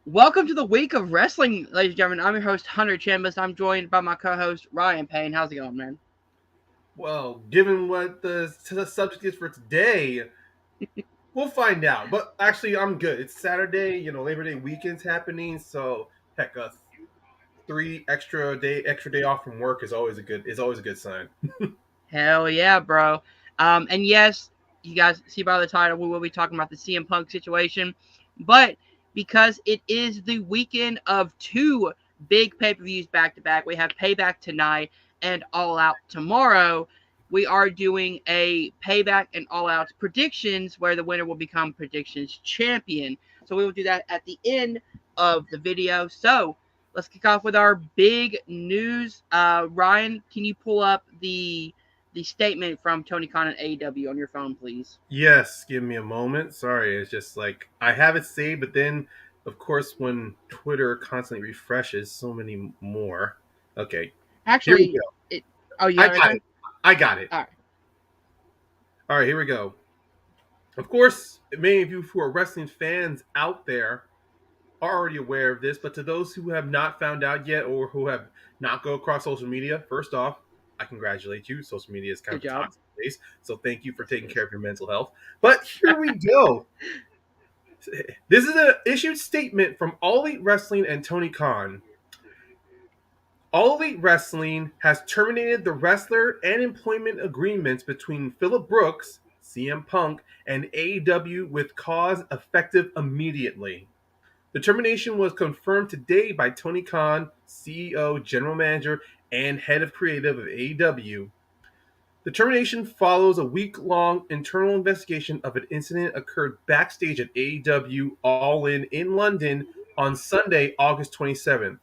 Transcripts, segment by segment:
Welcome to the week of wrestling, ladies and gentlemen. I'm your host, Hunter Chambers. I'm joined by my co-host, Ryan Payne. How's it going, man? Well, given what the subject is for today, we'll find out. But actually, I'm good. It's Saturday. Labor Day weekend's happening, so heck, a extra day off from work is always a good sign. Hell yeah, bro. And yes, you guys see by the title, we will be talking about the CM Punk situation. But because it is the weekend of two big pay-per-views back to back, we have Payback tonight and All Out tomorrow. We are doing a Payback and All Out predictions where the winner will become predictions champion. So we will do that at the end of the video. So let's kick off with our big news. Ryan, can you pull up the statement from Tony Khan and AEW on your phone, please? Yes, give me a moment. Sorry, it's just like I have it saved, but then, of course, when Twitter constantly refreshes, so many more. Okay, here we Actually, go. it. Oh, you I got it right got there. it. I got it. All right. All right, here we go. Of course, many of you who are wrestling fans out there are already aware of this, but to those who have not found out yet or who have not go across social media, first off, I congratulate you. Social media is kind Good of a job. toxic place, so thank you for Yes, it taking is. care of your mental health. But here we go. This is an issued statement from All Elite Wrestling and Tony Khan. All Elite Wrestling has terminated the wrestler and employment agreements between Phillip Brooks, CM Punk, and AEW with cause effective immediately. The termination was confirmed today by Tony Khan, CEO, General Manager, and Head of Creative of AEW. The termination follows a week-long internal investigation of an incident occurred backstage at AEW All In London on Sunday, August 27th.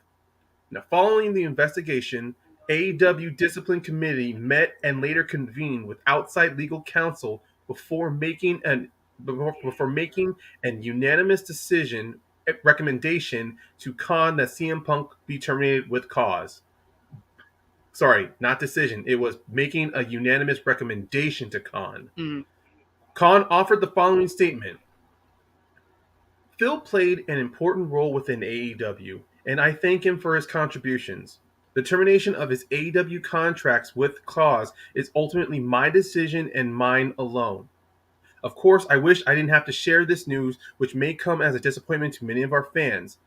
Now, following the investigation, AEW Discipline Committee met and later convened with outside legal counsel before making an unanimous recommendation to Khan that CM Punk be terminated with cause. Sorry, not decision. It was making a unanimous recommendation to Khan. Mm, Khan offered the following statement. Phil played an important role within AEW, and I thank him for his contributions. The termination of his AEW contracts with clause is ultimately my decision and mine alone. Of course, I wish I didn't have to share this news, which may come as a disappointment to many of our fans.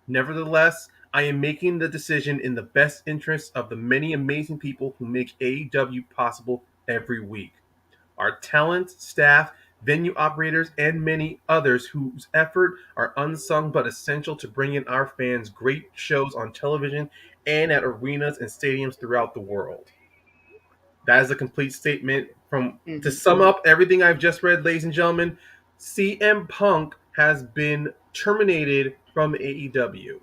Nevertheless, I am making the decision in the best interest of the many amazing people who make AEW possible every week. Our talent, staff, venue operators, and many others whose effort are unsung but essential to bringing our fans great shows on television and at arenas and stadiums throughout the world. That is a complete statement from to mm-hmm. sum up everything I've just read, ladies and gentlemen. CM Punk has been terminated from AEW.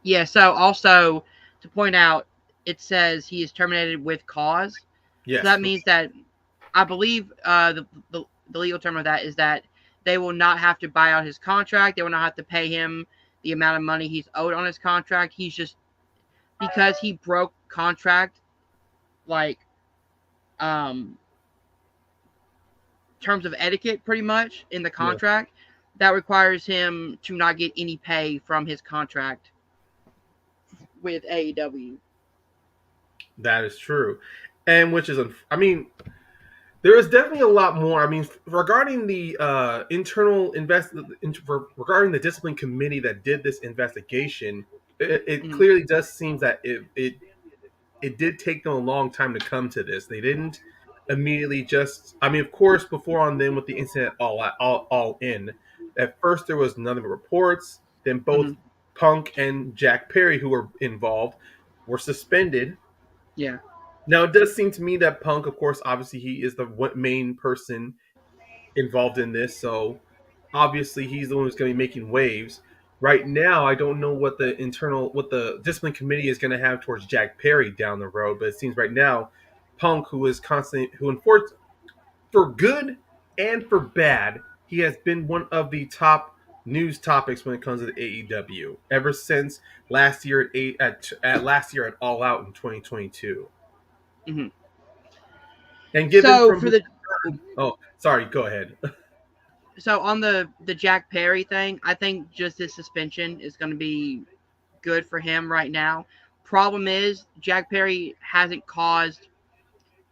Yeah. So also to point out, it says he is terminated with cause. So Yes, that means that I believe the legal term of that is that they will not have to buy out his contract. They will not have to pay him the amount of money he's owed on his contract. He's just because he broke contract like um terms of etiquette pretty much in the yeah, contract that requires him to not get any pay from his contract with AEW. that is true. And which is, I mean, there is definitely a lot more. I mean, regarding the regarding the discipline committee that did this investigation, it Mm, clearly does seem that it did take them a long time to come to this. They didn't immediately just. I mean, of course, before on then with the incident all in. At first, there was none of the reports. Then both mm, Punk and Jack Perry, who were involved, were suspended. yeah. Now, it does seem to me that Punk, of course, obviously he is the main person involved in this, so obviously he's the one who's going to be making waves. Right now, I don't know what the discipline committee is going to have towards Jack Perry down the road, but it seems right now, Punk, who enforced for good and for bad, he has been one of the top news topics when it comes to the AEW ever since last year at last year at All Out in 2022. Hmm. And given So from for his the oh, sorry, go ahead. So on the Jack Perry thing, I think just this suspension is going to be good for him right now. Problem is, Jack Perry hasn't caused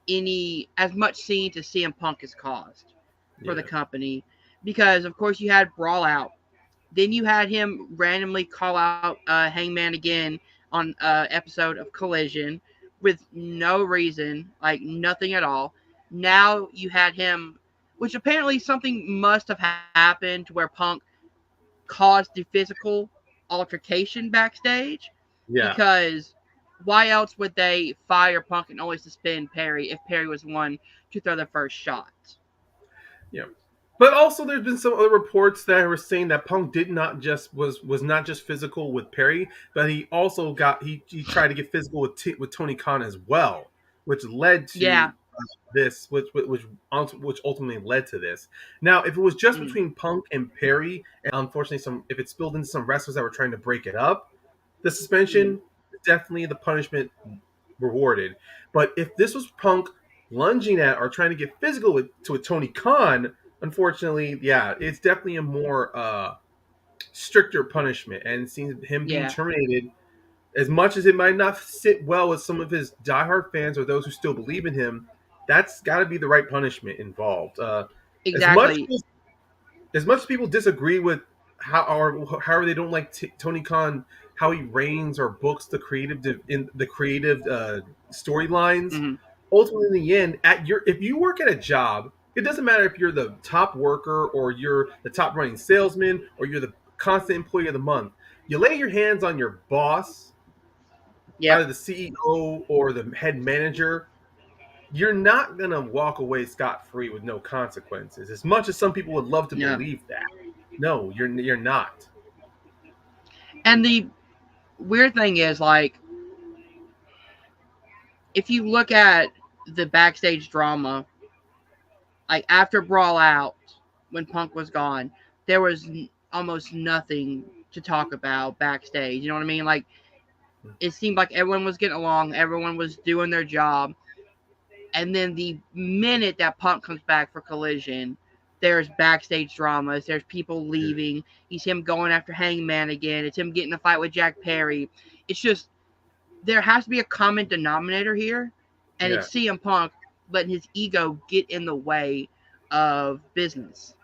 any as much scene as CM Punk has caused for the Yeah, company because of course you had Brawl Out, then you had him randomly call out Hangman again on episode of Collision with no reason, like nothing at all. Now you had him, which apparently something must have happened to where Punk caused the physical altercation backstage yeah, because why else would they fire Punk and only suspend Perry if Perry was one to throw the first shot? yeah. But also, there's been some other reports that were saying that Punk did not just was not just physical with Perry, but he also got he tried to get physical with Tony Khan as well, which led Yeah. to this, which ultimately led to this. Now, if it was just Mm, between Punk and Perry, and unfortunately, some if it spilled into some wrestlers that were trying to break it up, the mm, suspension definitely the punishment rewarded. But if this was Punk lunging at or trying to get physical with Tony Khan, unfortunately, yeah, it's definitely a more stricter punishment. And seeing him being yeah. terminated, as much as it might not sit well with some of his diehard fans or those who still believe in him, that's got to be the right punishment involved. As much Exactly. as much as people disagree with how or however they don't like Tony Khan, how he reigns or books the creative storylines. Mm-hmm. Ultimately, in the end, at your if you work at a job, it doesn't matter if you're the top worker or you're the top running salesman or you're the constant employee of the month. You lay your hands on your boss, Yep. either the CEO or the head manager, you're not going to walk away scot free with no consequences. As much as some people would love to Yeah. believe that. No, you're not. And the weird thing is, like, if you look at the backstage drama, like after Brawl Out, when Punk was gone, there was almost nothing to talk about backstage. You know what I mean? Like, it seemed like everyone was getting along, everyone was doing their job, and then the minute that Punk comes back for Collision, there's backstage dramas. There's people Yeah. leaving. He's him going after Hangman again. It's him getting a fight with Jack Perry. It's just there has to be a common denominator here, and Yeah. it's CM Punk letting his ego get in the way of business.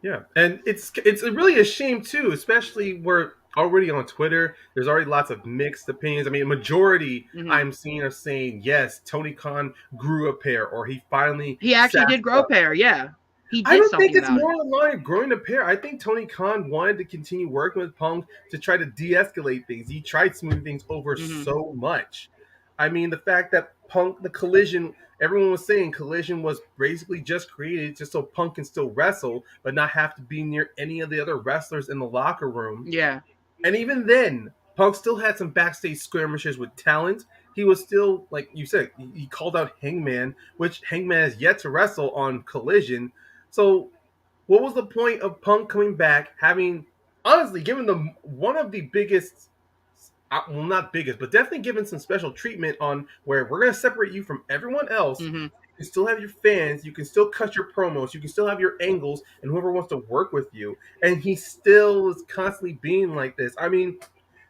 Yeah, and it's really a shame too, especially where already on Twitter, there's already lots of mixed opinions. I mean, a majority Mm-hmm. I'm seeing are saying yes, Tony Khan grew a pair, or he finally He actually did sassed grow up. pair. Yeah, he I did don't think something it's about it. more on the line of growing a pair. I think Tony Khan wanted to continue working with Punk to try to de-escalate things. He tried smoothing things over Mm-hmm. so much. I mean, the fact that Punk, the Collision, everyone was saying Collision was basically just created just so Punk can still wrestle, but not have to be near any of the other wrestlers in the locker room. Yeah. And even then, Punk still had some backstage skirmishes with talent. He was still, like you said, he called out Hangman, which Hangman has yet to wrestle on Collision. So what was the point of Punk coming back, having honestly given them one of the biggest, well, not biggest, but definitely given some special treatment on where we're going to separate you from everyone else. Mm-hmm. You can still have your fans, you can still cut your promos, you can still have your angles, and whoever wants to work with you. And he still is constantly being like this. I mean,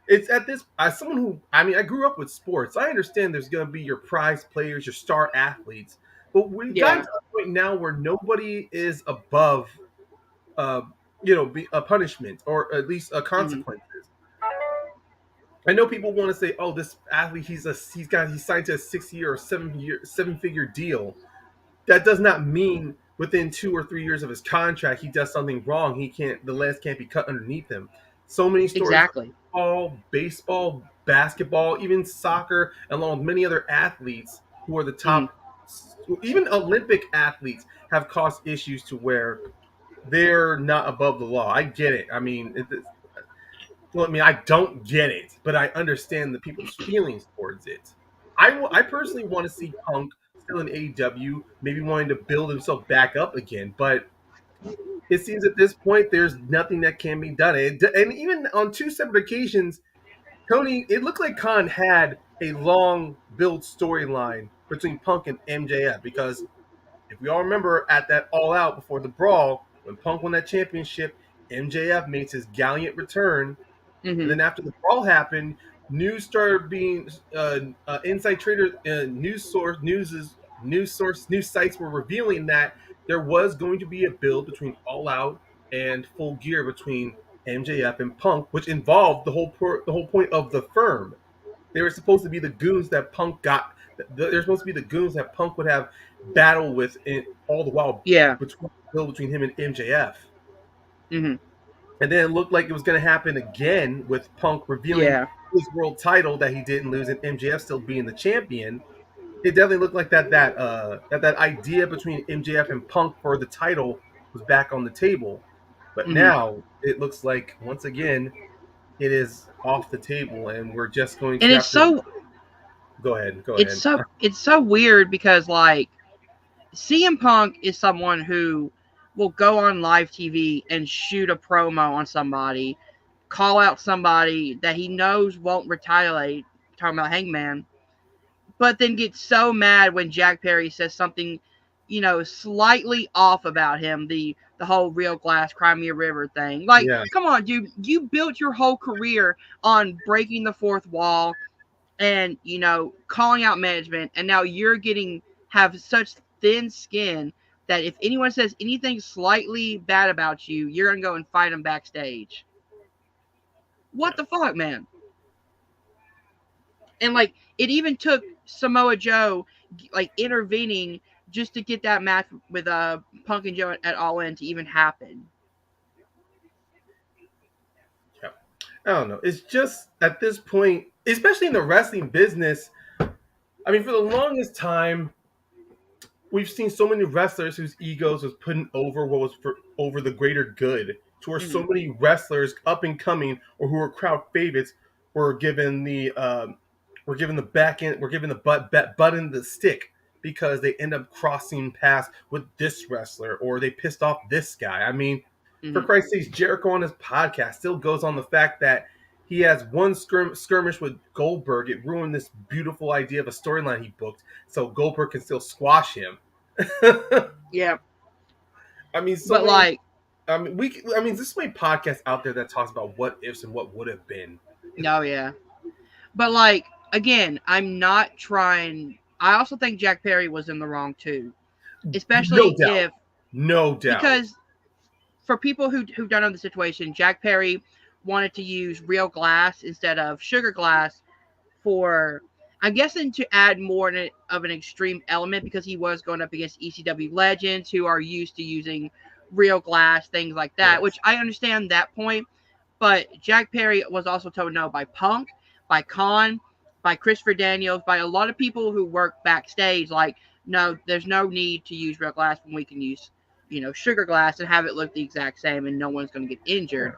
it's at this as someone who I mean I grew up with sports. I understand there's going to be your prize players, your star athletes, but we've gotten Yeah. to a point now where nobody is above uh, a punishment or at least a Mm-hmm. consequences. I know people want to say, "Oh, this athlete, he's signed to a 6 year or 7 year 7 figure deal." That does not mean within 2 or 3 years of his contract he does something wrong. He can't the lens can't be cut underneath him. So many stories from Exactly. football, baseball, basketball, even soccer, along with many other athletes who are the Mm-hmm. top, even Olympic athletes have caused issues to where they're not above the law. I get it. I mean, well, I mean, I don't get it, but I understand the people's feelings towards it. I personally want to see Punk still in AEW, maybe wanting to build himself back up again, but it seems at this point there's nothing that can be done. And even on two separate occasions, Tony, it looked like Khan had a long build storyline between Punk and MJF because if we all remember at that All Out before the Brawl, when Punk won that championship, MJF makes his gallant return. And Hmm. then after the Brawl happened, news started being inside trader news sites were revealing that there was going to be a build between All Out and Full Gear between MJF and Punk, which involved the whole point of the firm. They were supposed to be the goons that Punk got. They're supposed to be the goons that Punk would have battle with all the while Yeah. between him and MJF. Hmm. And then it looked like it was going to happen again with Punk revealing Yeah. his world title that he didn't lose, and MJF still being the champion. It definitely looked like that idea between MJF and Punk for the title was back on the table. But Hmm. now it looks like once again it is off the table, and we're just going And to have to go ahead. Go ahead. it's so weird because like CM Punk is someone who will go on live TV and shoot a promo on somebody, call out somebody that he knows won't retaliate, talking about Hangman, but then gets so mad when Jack Perry says something, slightly off about him, the whole Real Glass Crimea River thing. Like, Yeah, come on, dude, you built your whole career on breaking the fourth wall and calling out management, and now you're getting have such thin skin that if anyone says anything slightly bad about you, you're gonna go and fight them backstage. What yeah, the fuck, man? And like it even took Samoa Joe like intervening just to get that match with Punk and Joe at All In to even happen. yeah. I don't know. It's just at this point, especially in the wrestling business. I mean, for the longest time, we've seen so many wrestlers whose egos was putting over what was over the greater good. To where so Mm-hmm. many wrestlers up and coming or who were crowd favorites were given the back end, were given the button the stick because they end up crossing paths with this wrestler or they pissed off this guy. I mean, for Mm-hmm. Christ's sake, Jericho on his podcast still goes on the fact that he has one skirmish with Goldberg. It ruined this beautiful idea of a storyline he booked, so Goldberg can still squash him. Yeah, I mean, so but many. like, I mean, there's so many podcasts out there that talks about what ifs and what would have been. no, yeah, but like again, I'm not trying. I also think Jack Perry was in the wrong too, No especially doubt. if No doubt. because for people who don't know the situation, Jack Perry wanted to use real glass instead of sugar glass for, I'm guessing, to add more of an extreme element because he was going up against ECW legends who are used to using real glass, things like that, which Yes. I understand that point. But Jack Perry was also told no by Punk, by Khan, by Christopher Daniels, by a lot of people who work backstage. Like, no, there's no need to use real glass when we can use, sugar glass and have it look the exact same, and no one's going to get Yeah. injured.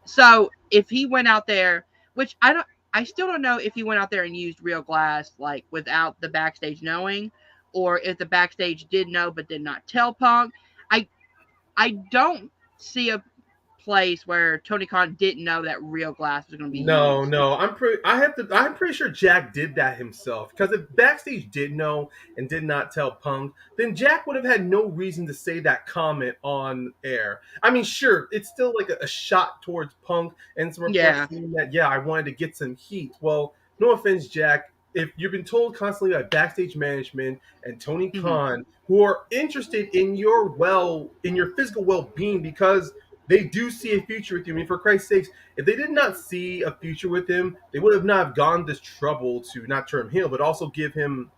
So if he went out there, which I still don't know if he went out there and used real glass like without the backstage knowing, or if the backstage did know but did not tell Punk. I I don't see a place where Tony Khan didn't know that real glass was going to be No, used. no. I'm pretty sure Jack did that himself. Because if Backstage did know and did not tell Punk, then Jack would have had no reason to say that comment on air. I mean, sure, it's still like a shot towards Punk, and some reports Yeah. saying that I wanted to get some heat. Well, no offense, Jack. If you've been told constantly by backstage management and Tony Hmm. Khan, who are interested in your physical well being because they do see a future with you. I mean, for Christ's sakes, if they did not see a future with him, they would have not gone this trouble to not turn him heel, but also give him.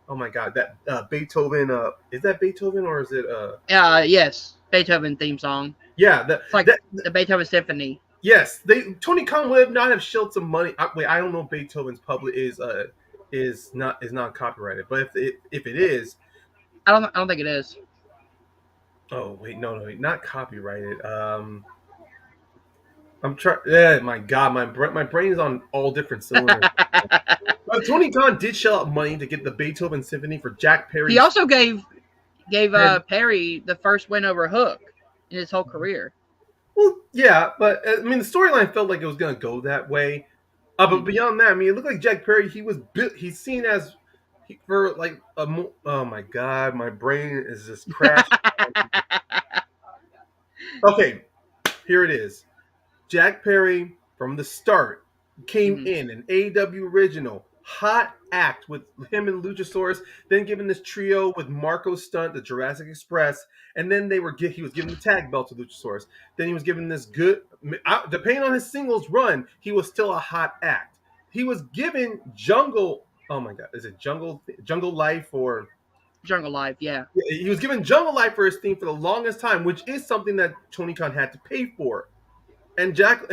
Oh my God, that Beethoven. Is that Beethoven or is it? Yes, Beethoven theme song. Yeah, that It's like that the Beethoven Symphony. yes. They Tony Khan would have not have shelled some money. Wait, I don't know if Beethoven's public is not copyrighted, but if it is, I don't think it is. oh wait, no, wait, not copyrighted. I'm trying. Yeah, my God, my brain is on all different cylinders. Tony Khan did shell out money to get the Beethoven Symphony for Jack He Perry's also gave head. Perry the first win over Hook in his whole career. Well, yeah, but I mean, the storyline felt like it was going to go that way. But Mm-hmm. beyond that, I mean, it looked like Jack Perry. He's seen as for like oh my god, my brain is just crashing. Okay, here it is. Jack Perry from the start came Mhm. in an AEW original hot act with him and Luchasaurus, then given this trio with Marco Stunt, the Jurassic Express, and then he was given the tag belt to Luchasaurus. Then he was given this good, depending on his singles run, he was still a hot act. He was given Jungle. Oh my God, is it Jungle Life or Jungle Life, yeah. he was given Jungle Life for his theme for the longest time, which is something that Tony Khan had to pay for. And Jack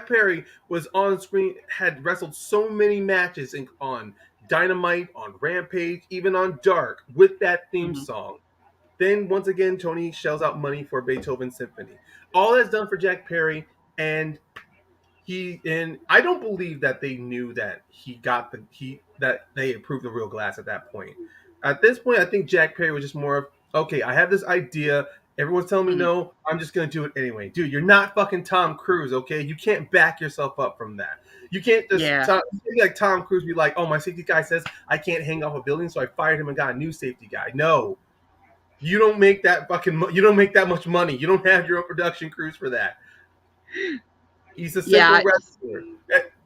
Perry was on screen, had wrestled so many matches on Dynamite, on Rampage, even on Dark with that theme Hmm. song. Then once again, Tony shells out money for Beethoven Symphony. All that's done for Jack Perry, and I don't believe that they knew that that they approved the real glass at that point. At this point, I think Jack Perry was just more of, okay, I have this idea. Everyone's telling me Hmm. no. I'm just gonna do it anyway, dude. You're not fucking Tom Cruise, okay? You can't back yourself up from that. You can't just Yeah. you can't be like Tom Cruise, be like, oh, my safety guy says I can't hang off a building, so I fired him and got a new safety guy. No, you don't make that you don't make that much money. You don't have your own production crews for that. He's a Yeah. simple wrestler.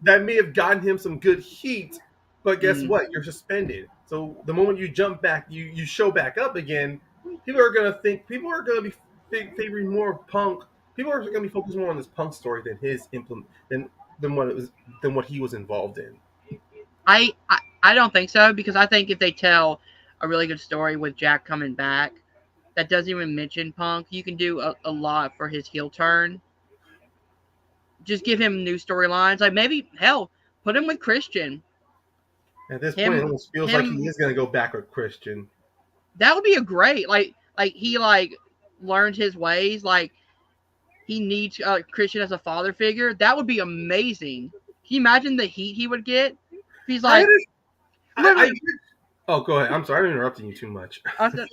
That may have gotten him some good heat, but guess Mhm. what? You're suspended. So the moment you jump back, you show back up again. People are gonna be favoring more Punk. People are gonna be focused more on this Punk story than his implement than what he was involved in. I don't think so because I think if they tell a really good story with Jack coming back that doesn't even mention Punk, you can do a lot for his heel turn. Just give him new storylines. Like maybe hell, put him with Christian. At this point, it Him almost feels like he him is gonna go back with Christian. that would be a great like he like learned his ways. Like he needs Christian as a father figure. That would be amazing. Can you imagine the heat he would get? If he's I had like I literally oh, go ahead. I'm sorry, I'm interrupting you too much.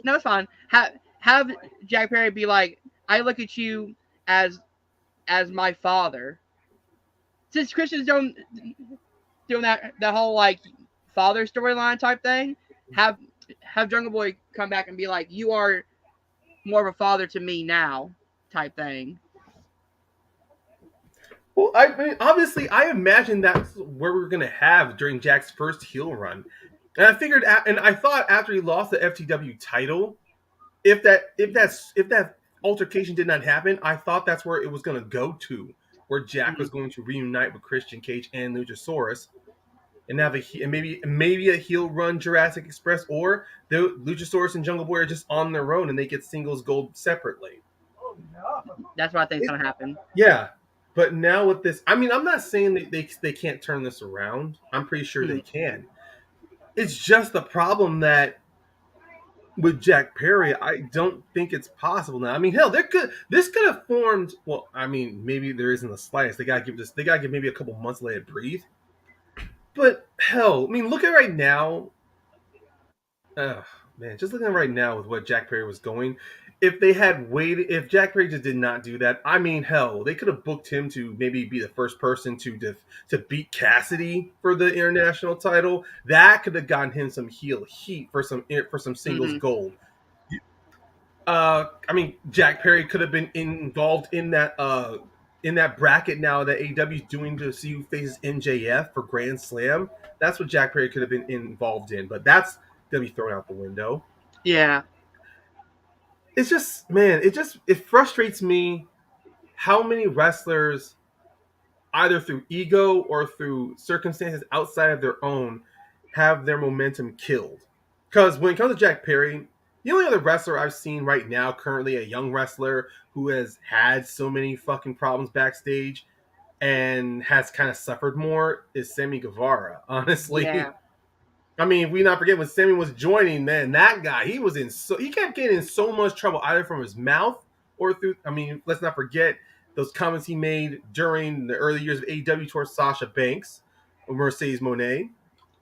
no, it's fine. Have Jack Perry be like, I look at you as my father. Since Christian's doing that whole like father storyline type thing, have Jungle Boy come back and be like, you are more of a father to me now, type thing. Well, I mean, obviously, I imagine that's where we are gonna have during Jack's first heel run, and I thought after he lost the FTW title, if that altercation did not happen, I thought that's where it was gonna go to, where Jack Mm-hmm. was going to reunite with Christian Cage and Luchasaurus, and have and maybe a heel run Jurassic Express, or the Luchasaurus and Jungle Boy are just on their own and they get singles gold separately. That's what I think is It, gonna happen. Yeah, but now with this, I mean, I'm not saying that they can't turn this around. I'm pretty sure they Mm-hmm. can. It's just the problem that with Jack Perry, I don't think it's possible now. I mean, hell, this could have formed. Well, I mean, maybe there isn't the slightest. They gotta give maybe a couple months to let it breathe. But hell, I mean, look at right now. Oh man, just looking at right now with what Jack Perry was going, if they had waited, if Jack Perry just did not do that, I mean, hell, they could have booked him to maybe be the first person to beat Cassidy for the international title. That could have gotten him some heel heat for some singles Mm-hmm. gold. I mean, Jack Perry could have been involved in that bracket now that AEW is doing to see who faces MJF for Grand Slam. That's what Jack Perry could have been involved in, but that's gonna be thrown out the window. Yeah. It's just, man, it frustrates me how many wrestlers, either through ego or through circumstances outside of their own, have their momentum killed. Because when it comes to Jack Perry, the only other wrestler I've seen right now, currently a young wrestler who has had so many fucking problems backstage and has kind of suffered more, is Sammy Guevara. Yeah. Honestly, I mean, if we not forget when Sammy was joining, man, that guy, he kept getting in so much trouble either from his mouth or through. I mean, let's not forget those comments he made during the early years of AEW towards Sasha Banks or Mercedes Monet.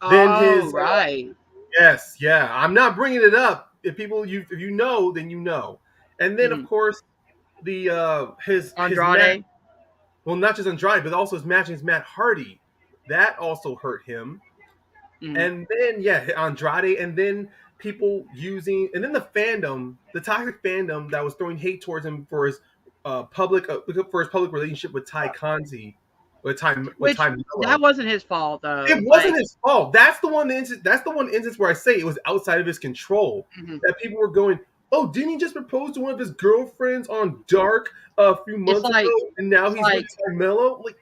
Then Oh right. yes, yeah, I'm not bringing it up. If you know, then you know. And then of Mm-hmm. course his match. Andrade. Well, not just Andrade, but also his match against Matt Hardy. That also hurt him. Mm-hmm. And then yeah, Andrade, and then people using, and then the fandom, the toxic fandom that was throwing hate towards him for his public relationship with Ty Conti, with Which Ty that Mello. wasn't his fault though. It wasn't Like, his fault. That's the one instance where I say it was outside of his control. mhm. That people were going, "Oh, didn't he just propose to one of his girlfriends on Dark a few it's months ago, like and now it's he's with like Ty Mello?" Like,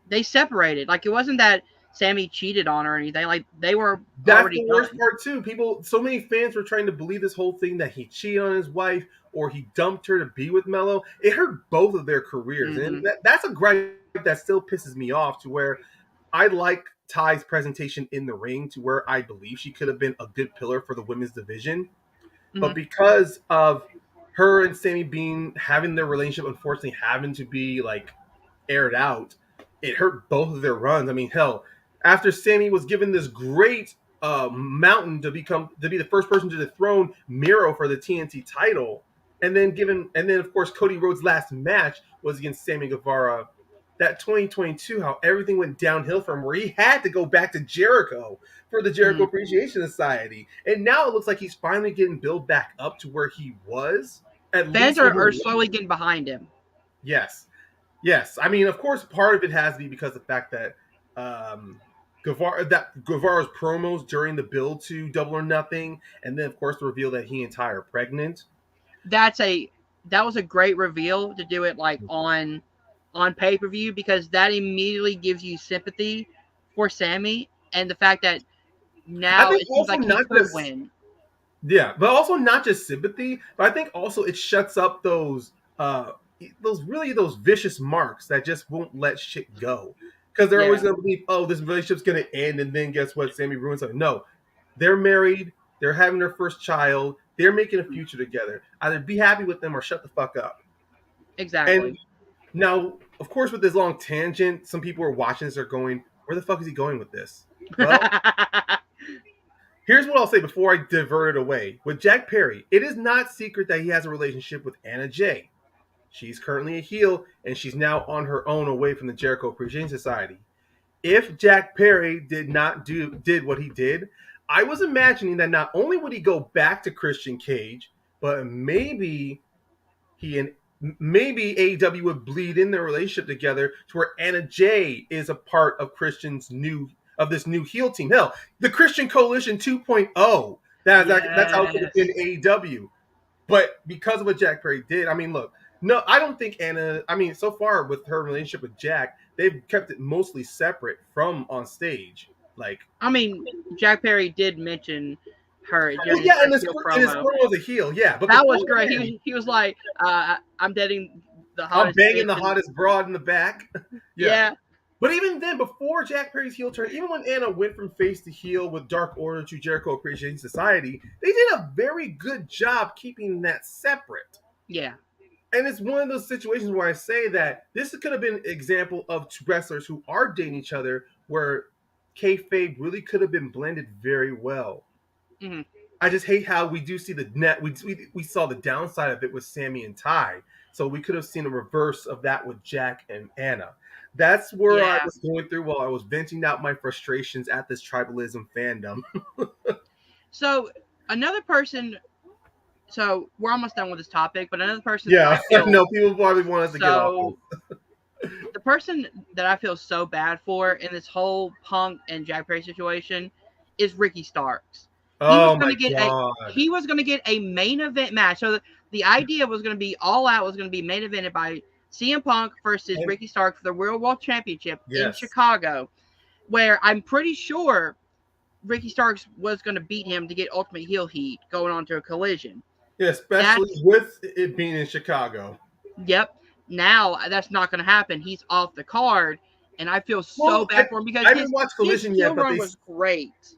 they separated. Like, it wasn't that Sammy cheated on her or anything. Like, they were that's the already worst done. part too. So many fans were trying to believe this whole thing that he cheated on his wife or he dumped her to be with Mello. It hurt both of their careers, and Hmm. that's a gripe that still pisses me off. To where I like Ty's presentation in the ring, to where I believe she could have been a good pillar for the women's division, Hmm. but because of her and Sammy being having their relationship, unfortunately having to be like aired out, it hurt both of their runs. I mean, hell, after Sammy was given this great mountain to be the first person to dethrone Miro for the TNT title, and then of course Cody Rhodes' last match was against Sammy Guevara. That 2022, how everything went downhill from where he had to go back to Jericho for the Jericho Hmm. Appreciation Society, and now it looks like he's finally getting built back up to where he was, at Fans least over are the last. slowly getting behind him. Yes, yes. I mean, of course, part of it has to be because of the fact that Guevara's promos during the build to Double or Nothing, and then of course the reveal that he and Ty are pregnant. That's a that was a great reveal to do it like on pay per view, because that immediately gives you sympathy for Sammy, and the fact that I now think it seems also like he not could just win. Yeah, but also not just sympathy, but I think also it shuts up those vicious marks that just won't let shit go. Because they're always Yeah, gonna believe, oh, this relationship's gonna end, and then guess what? Sammy ruins it. No, they're married, they're having their first child, they're making a future together. Either be happy with them or shut the fuck up. And exactly. now, of course, with this long tangent, some people are watching this are going, where the fuck is he going with this? Well, here's what I'll say before I divert it away. With Jack Perry, it is not secret that he has a relationship with Anna Jay. She's currently a heel, and she's now on her own away from the Jericho Appreciation Society. If Jack Perry did what he did, I was imagining that not only would he go back to Christian Cage, but he and maybe AEW would bleed in their relationship together to where Anna Jay is a part of this new heel team. Hell, the Christian Coalition 2.0. That's how it could have been Yes. AEW. But because of what Jack Perry did, I mean, look, no, I don't think Anna. I mean, so far with her relationship with Jack, they've kept it mostly separate from on stage. Like, I mean, Jack Perry did mention her well, during his yeah, first heel in his promo. promo as a heel, yeah. But That before was great. then, He was like, "I'm dating the I'm hottest banging bitch," the and hottest broad in the back. Yeah. yeah, But even then, before Jack Perry's heel turn, even when Anna went from face to heel with Dark Order to Jericho Appreciation Society, they did a very good job keeping that separate. yeah. And it's one of those situations where I say that this could have been an example of two wrestlers who are dating each other, where kayfabe really could have been blended very well. Hmm. I just hate how we do see the net. We saw the downside of it with Sammy and Ty, so we could have seen a reverse of that with Jack and Anna. That's where I Yeah. was going through while I was venting out my frustrations at this tribalism fandom. So another person. So we're almost done with this topic, but another person that I Yeah, I feel know people probably want us to get off so this. the person that I feel so bad for in this whole Punk and Jack Perry situation is Ricky Starks. He was Oh going my to get a god! he was going to get a main event match. So the idea was going to be all out was going to be main evented by CM Punk versus And Ricky Starks for the Real World Championship in yes, Chicago, where I'm pretty sure Ricky Starks was going to beat him to get Ultimate Heel heat going on to a Collision. yeah, especially That's with it being in Chicago. Yep. Now that's not going to happen. He's off the card, and I feel so Well, bad for him because I haven't watched his Collision heel yet, but run was great.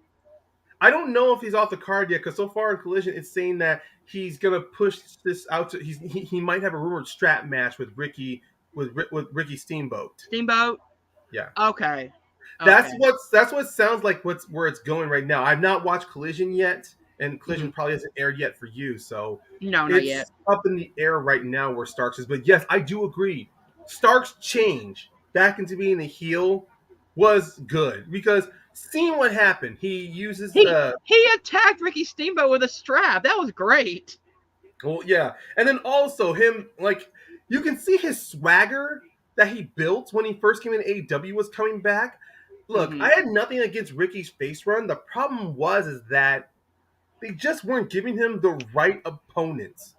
I don't know if he's off the card yet because so far in Collision, it's saying that he's gonna push this out to he might have a rumored strap match with Ricky Steamboat. Steamboat. Yeah, Okay. Okay. that's what sounds like what's where it's going right now. I've not watched Collision yet, and Hmm. Collision probably hasn't aired yet for you, so No, not yet. it's up in the air right now where Starks is. But yes, I do agree. Starks change back into being a heel was good because seeing what happened. He uses the He attacked Ricky Steamboat with a strap. That was great. well, yeah, and then also him like you can see his swagger that he built when he first came in AEW was coming back. Look, Mm-hmm. I had nothing against Ricky's face run. The problem was is that they just weren't giving him the right opponents.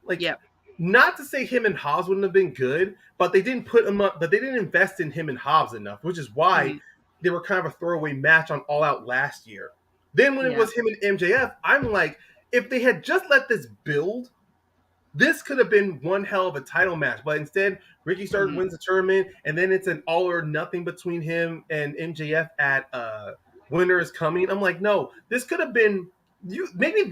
Like, Yep. not to say him and Hobbs wouldn't have been good, but they didn't put him up. But they didn't invest in him and Hobbs enough, which is why Mm-hmm. they were kind of a throwaway match on All Out last year. Then when it Yeah. was him and MJF, I'm like, if they had just let this build, this could have been one hell of a title match. But instead, Ricky Starks Mm-hmm. wins the tournament, and then it's an all or nothing between him and MJF at Winter is Coming. I'm like, no, this could have been you. Maybe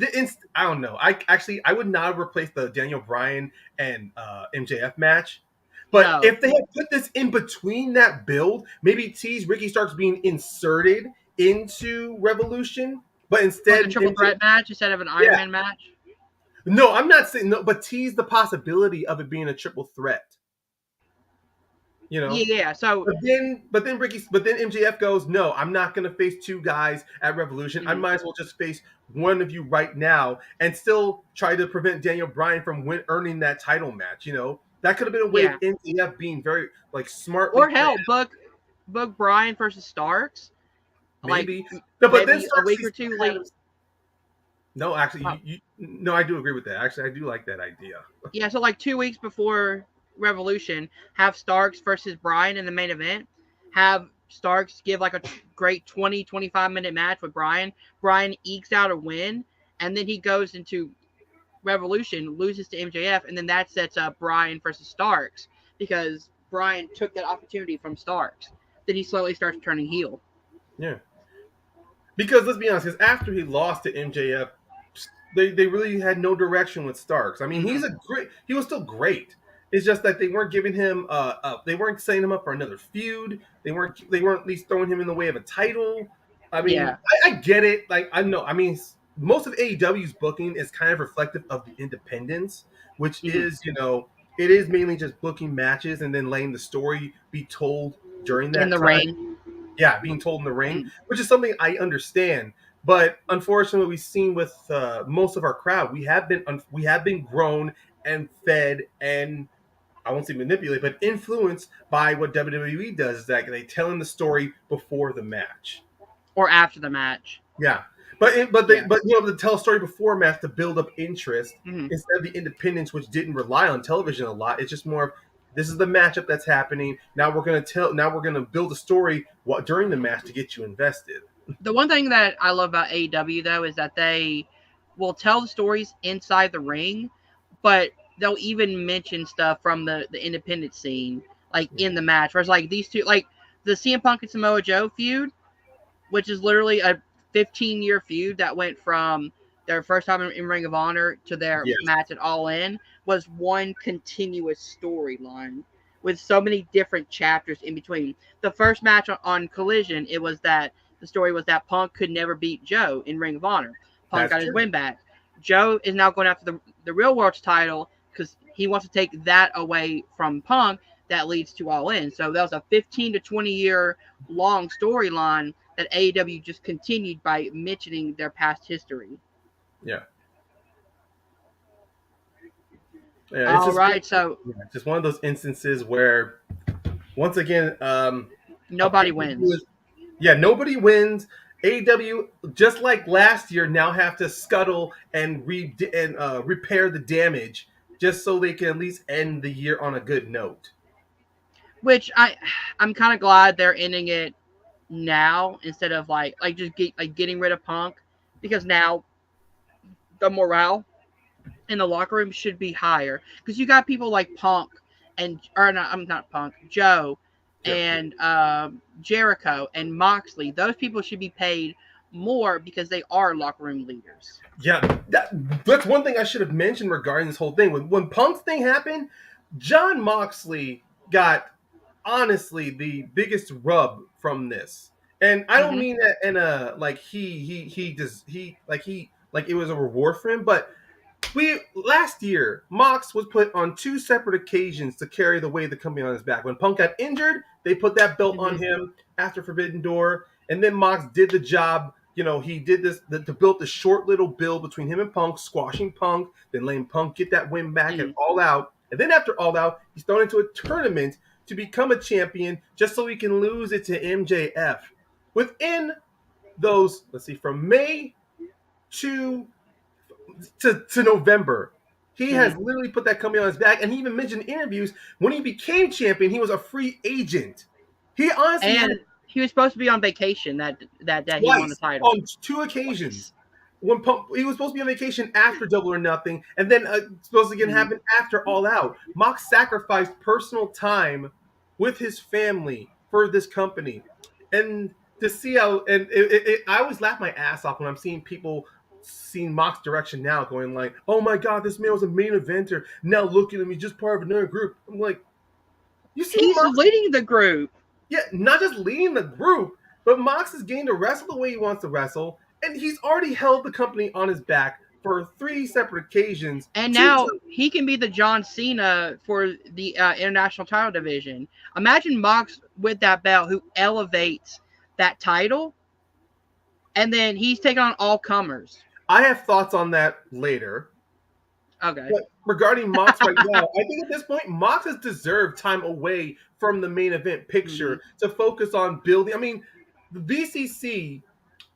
I don't know. I would not have replaced the Daniel Bryan and MJF match. But No. if they had put this in between that build, maybe tease Ricky Starks being inserted into Revolution, but Like a instead, triple threat match instead of an Iron yeah, Man match. no, I'm not saying no, but tease the possibility of it being a triple threat. You know, Yeah. So. but then MJF goes, no, I'm not going to face two guys at Revolution. I Mm-hmm. might as well just face one of you right now and still try to prevent Daniel Bryan from earning that title match. You know, that could have been a way of Yeah. MJF being very like smartly Or planned. hell, book Bryan versus Starks. Like Maybe, no, but then maybe a Starks week or sees two had late. him. No, actually, Uh, no, I do agree with that. Actually, I do like that idea. yeah. So like 2 weeks before Revolution, have Starks versus Bryan in the main event. Have Starks give like a great 20-25 minute match with Bryan. Bryan ekes out a win, and then he goes into Revolution, loses to MJF, and then that sets up Bryan versus Starks because Bryan took that opportunity from Starks. Then he slowly starts turning heel. Yeah. Because let's be honest, because after he lost to MJF, they really had no direction with Starks. I mean, Mm-hmm. he was still great. It's just that they weren't giving him they weren't setting him up for another feud. They weren't at least throwing him in the way of a title. I mean, Yeah. I get it. Like I know, I mean, most of AEW's booking is kind of reflective of the independents, which Mm-hmm. is it is mainly just booking matches and then letting the story be told during In that the time. ring. Yeah, being told in the ring, Mm-hmm. which is something I understand. But unfortunately, we've seen with most of our crowd, we have been grown and fed and I won't say manipulated, but influenced by what WWE does. Is that they telling the story before the match. Or after the match. Yeah, but Yeah. but you know to tell a story before match to build up interest Mm-hmm. instead of the independents, which didn't rely on television a lot. It's just more of this is the matchup that's happening. Now we're gonna build a story during the match to get you invested. The one thing that I love about AEW though is that they will tell the stories inside the ring, but they'll even mention stuff from the independent scene, like in the match. Whereas like these two, like the CM Punk and Samoa Joe feud, which is literally a 15-year feud that went from their first time in Ring of Honor to their Yes, match at All In, was one continuous storyline with so many different chapters in between. The first match on Collision, it was that the story was that Punk could never beat Joe in Ring of Honor. Punk that's got his true. win back. Joe is now going after the real world's title because he wants to take that away from Punk. That leads to All In. So that was a 15 to 20-year long storyline that AEW just continued by mentioning their past history. Yeah, yeah. It's All right, so just one of those instances where once again, a pay nobody per view wins. is yeah nobody wins. AEW, just like last year, now have to scuttle and repair the damage just so they can at least end the year on a good note. Which I'm kind of glad they're ending it now instead of like just getting rid of Punk because now the morale in the locker room should be higher because you got people like Punk and or not, I'm not Punk, Joe Yep. and Jericho and Moxley. Those people should be paid more because they are locker room leaders. Yeah, that's one thing I should have mentioned regarding this whole thing. When Punk's thing happened, John Moxley got honestly the biggest rub from this, and I don't Mm-hmm. mean that in a like he does he like it was a reward for him, but we last year Mox was put on two separate occasions to carry the weight of the company on his back. When Punk got injured, they put that belt on Mm-hmm. him after Forbidden Door, and then Mox did the job. He did this to build the short little build between him and Punk, squashing Punk, then letting Punk get that win back at Mm. All Out, and then after All Out, he's thrown into a tournament to become a champion just so he can lose it to MJF. Within those, let's see, from May to to November. He has Mm. literally put that company on his back, and he even mentioned in interviews when he became champion, he was a free agent. He honestly had And he was supposed to be on vacation that he won the twice title. on two occasions. Twice. When he was supposed to be on vacation after Double or Nothing, and then supposed to again Mm. happen after All Out. Mox sacrificed personal time with his family for this company, and to see how I always laugh my ass off when I'm seeing people seeing Mox direction now, going like, "Oh my God, this man was a main eventer. Now look at him, he's just part of another group." I'm like, you see He's Mox leading the group. yeah, not just leading the group, but Mox is getting to wrestle the way he wants to wrestle, and he's already held the company on his back for 3 separate occasions. And Two, now he can be the John Cena for the international title division. Imagine Mox with that belt who elevates that title, and then he's taking on all comers. I have thoughts on that later. Okay. But regarding Mox right now, I think at this point, Mox has deserved time away from the main event Mm-hmm. picture to focus on building. I mean, the BCC,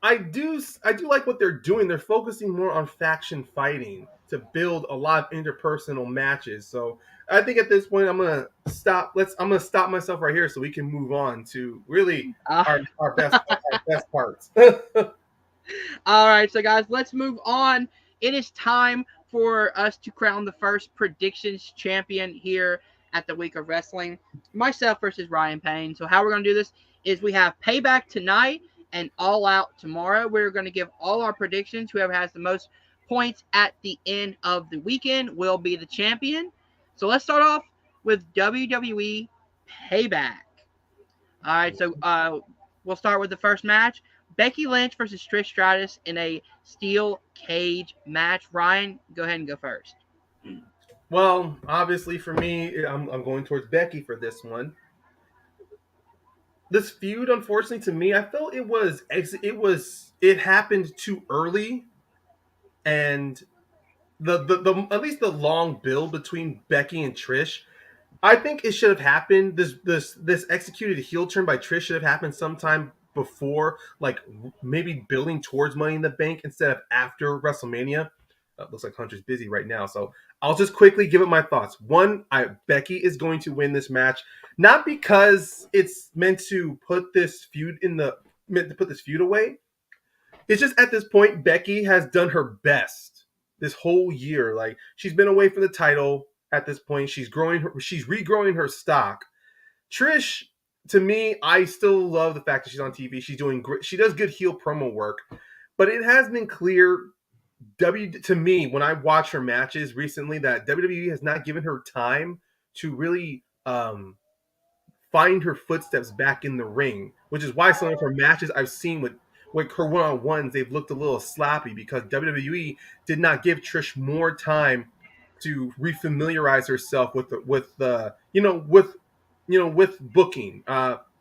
I do like what they're doing. They're focusing more on faction fighting to build a lot of interpersonal matches. So I think at this point I'm gonna stop. I'm gonna stop myself right here so we can move on to really Uh, our best parts. all right, so guys, let's move on. It is time for us to crown the first predictions champion here at the Week of Wrestling. Myself versus Ryan Payne. So how we're gonna do this is we have Payback tonight and All Out tomorrow. We're gonna give all our predictions. Whoever has the most points at the end of the weekend will be the champion. So let's start off with WWE Payback. All right, so we'll start with the first match. Becky Lynch versus Trish Stratus in a steel cage match. Ryan, go ahead and go first. Well, obviously for me, I'm going towards Becky for this one. This feud, unfortunately, to me, I felt it happened too early, and the at least the long build between Becky and Trish, I think it should have happened. This executed heel turn by Trish should have happened sometime before, like maybe building towards Money in the Bank instead of after WrestleMania. Looks like Hunter's busy right now, so I'll just quickly give it my thoughts. One, Becky is going to win this match, not because it's meant to put this feud away. It's just at this point, Becky has done her best this whole year. Like she's been away from the title at this point. She's regrowing her stock. Trish, to me, I still love the fact that she's on TV. She's doing great. She does good heel promo work, but it has been clear to me when I watch her matches recently that WWE has not given her time to really find her footsteps back in the ring, which is why some of her matches I've seen with her one-on-ones, they've looked a little sloppy because WWE did not give Trish more time to refamiliarize herself with booking.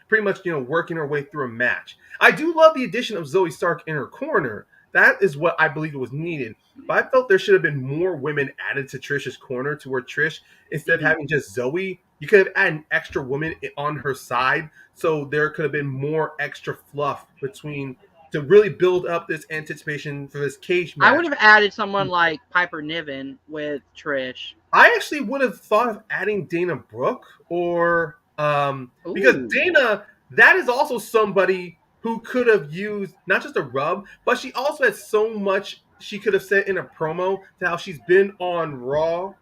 Pretty much working her way through a match. I do love the addition of Zoe Stark in her corner. That is what I believe was needed. But I felt there should have been more women added to Trish's corner to where Trish, instead of Mm-hmm. having just Zoe, you could have added an extra woman on her side. So there could have been more extra fluff between to really build up this anticipation for this cage I match. would have added someone like Piper Niven with Trish. I actually would have thought of adding Dana Brooke or because Ooh. Dana, that is also somebody who could have used not just a rub, but she also had so much she could have said in a promo to how she's been on Raw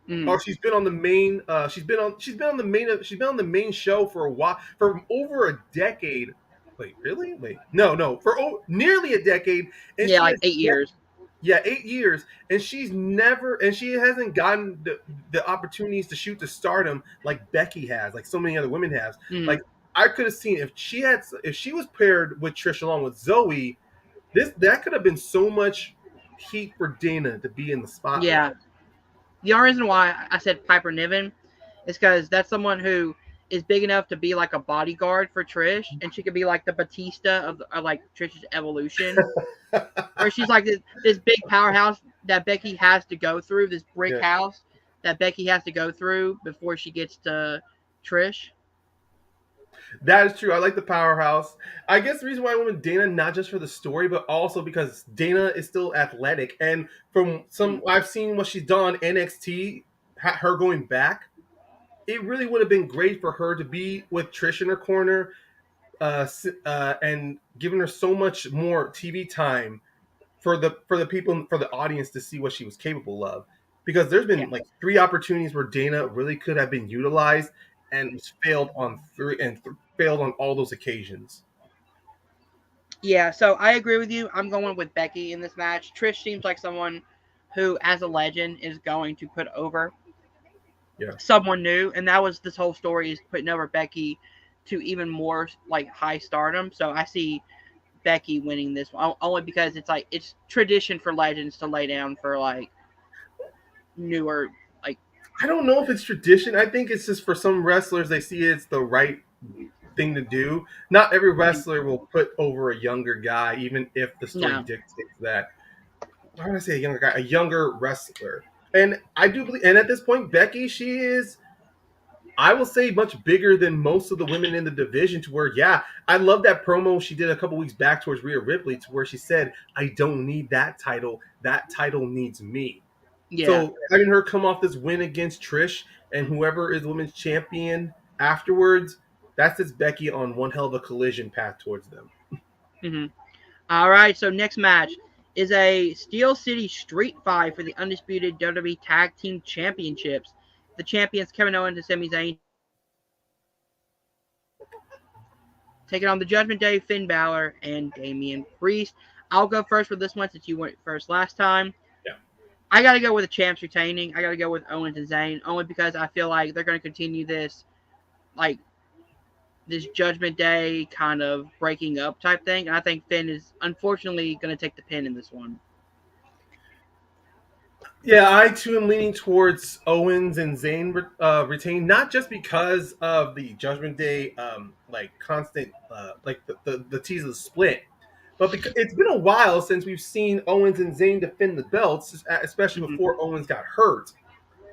Mm. or she's been on the main she's been on the main show for a while for over a decade. Wait, really? Wait, no, for nearly a decade, and Yeah, she like has 8 years. yeah, 8 years, and she hasn't gotten the opportunities to shoot to stardom like Becky has, like so many other women have. Mm. Like I could have seen if she was paired with Trish along with Zoe, that could have been so much heat for Dana to be in the spotlight. Yeah. The only reason why I said Piper Niven is because that's someone who is big enough to be like a bodyguard for Trish, and she could be like the Batista of like Trish's evolution, where she's like this big powerhouse that Becky has to go through, this brick Yeah. house that Becky has to go through before she gets to Trish. That is true. I like the powerhouse. I guess the reason why I went with Dana, not just for the story, but also because Dana is still athletic. And from some, I've seen what she's done on NXT, her going back, it really would have been great for her to be with Trish in her corner, and giving her so much more TV time for the people, for the audience to see what she was capable of. Because there's Yeah. been like three opportunities where Dana really could have been utilized and was failed on three and failed on all those occasions. Yeah, so I agree with you. I'm going with Becky in this match. Trish seems like someone who, as a legend, is going to put over Yeah. someone new, and that was this whole story, is putting over Becky to even more like high stardom. So I see Becky winning this one only because it's like it's tradition for legends to lay down for like newer like I don't know if it's tradition. I think it's just for some wrestlers they see it's the right thing to do. Not every wrestler will put over a younger guy, even if the story no. dictates that. Why would I say a younger guy? A younger wrestler. And I do believe, and at this point, Becky, she is, I will say, much bigger than most of the women in the division. To where, yeah, I love that promo she did a couple weeks back towards Rhea Ripley, to where she said, "I don't need that title. That title needs me." Yeah. So having her come off this win against Trish and whoever is the women's champion afterwards, that's just Becky on one hell of a collision path towards them. Mm-hmm. All right. So next match is a Steel City Street Fight for the undisputed WWE Tag Team Championships. The champions Kevin Owens and Sami Zayn taking on the Judgment Day, Finn Balor and Damian Priest. I'll go first for this one since you went first last time. Yeah. I got to go with the champs retaining. I got to go with Owens and Zayn only because I feel like they're going to continue this like this Judgment Day kind of breaking up type thing. And I think Finn is unfortunately going to take the pin in this one. Yeah, I too am leaning towards Owens and Zayn retain, not just because of the Judgment Day, like constant, like the tease of the split, but because it's been a while since we've seen Owens and Zayn defend the belts, especially Mm-hmm. before Owens got hurt,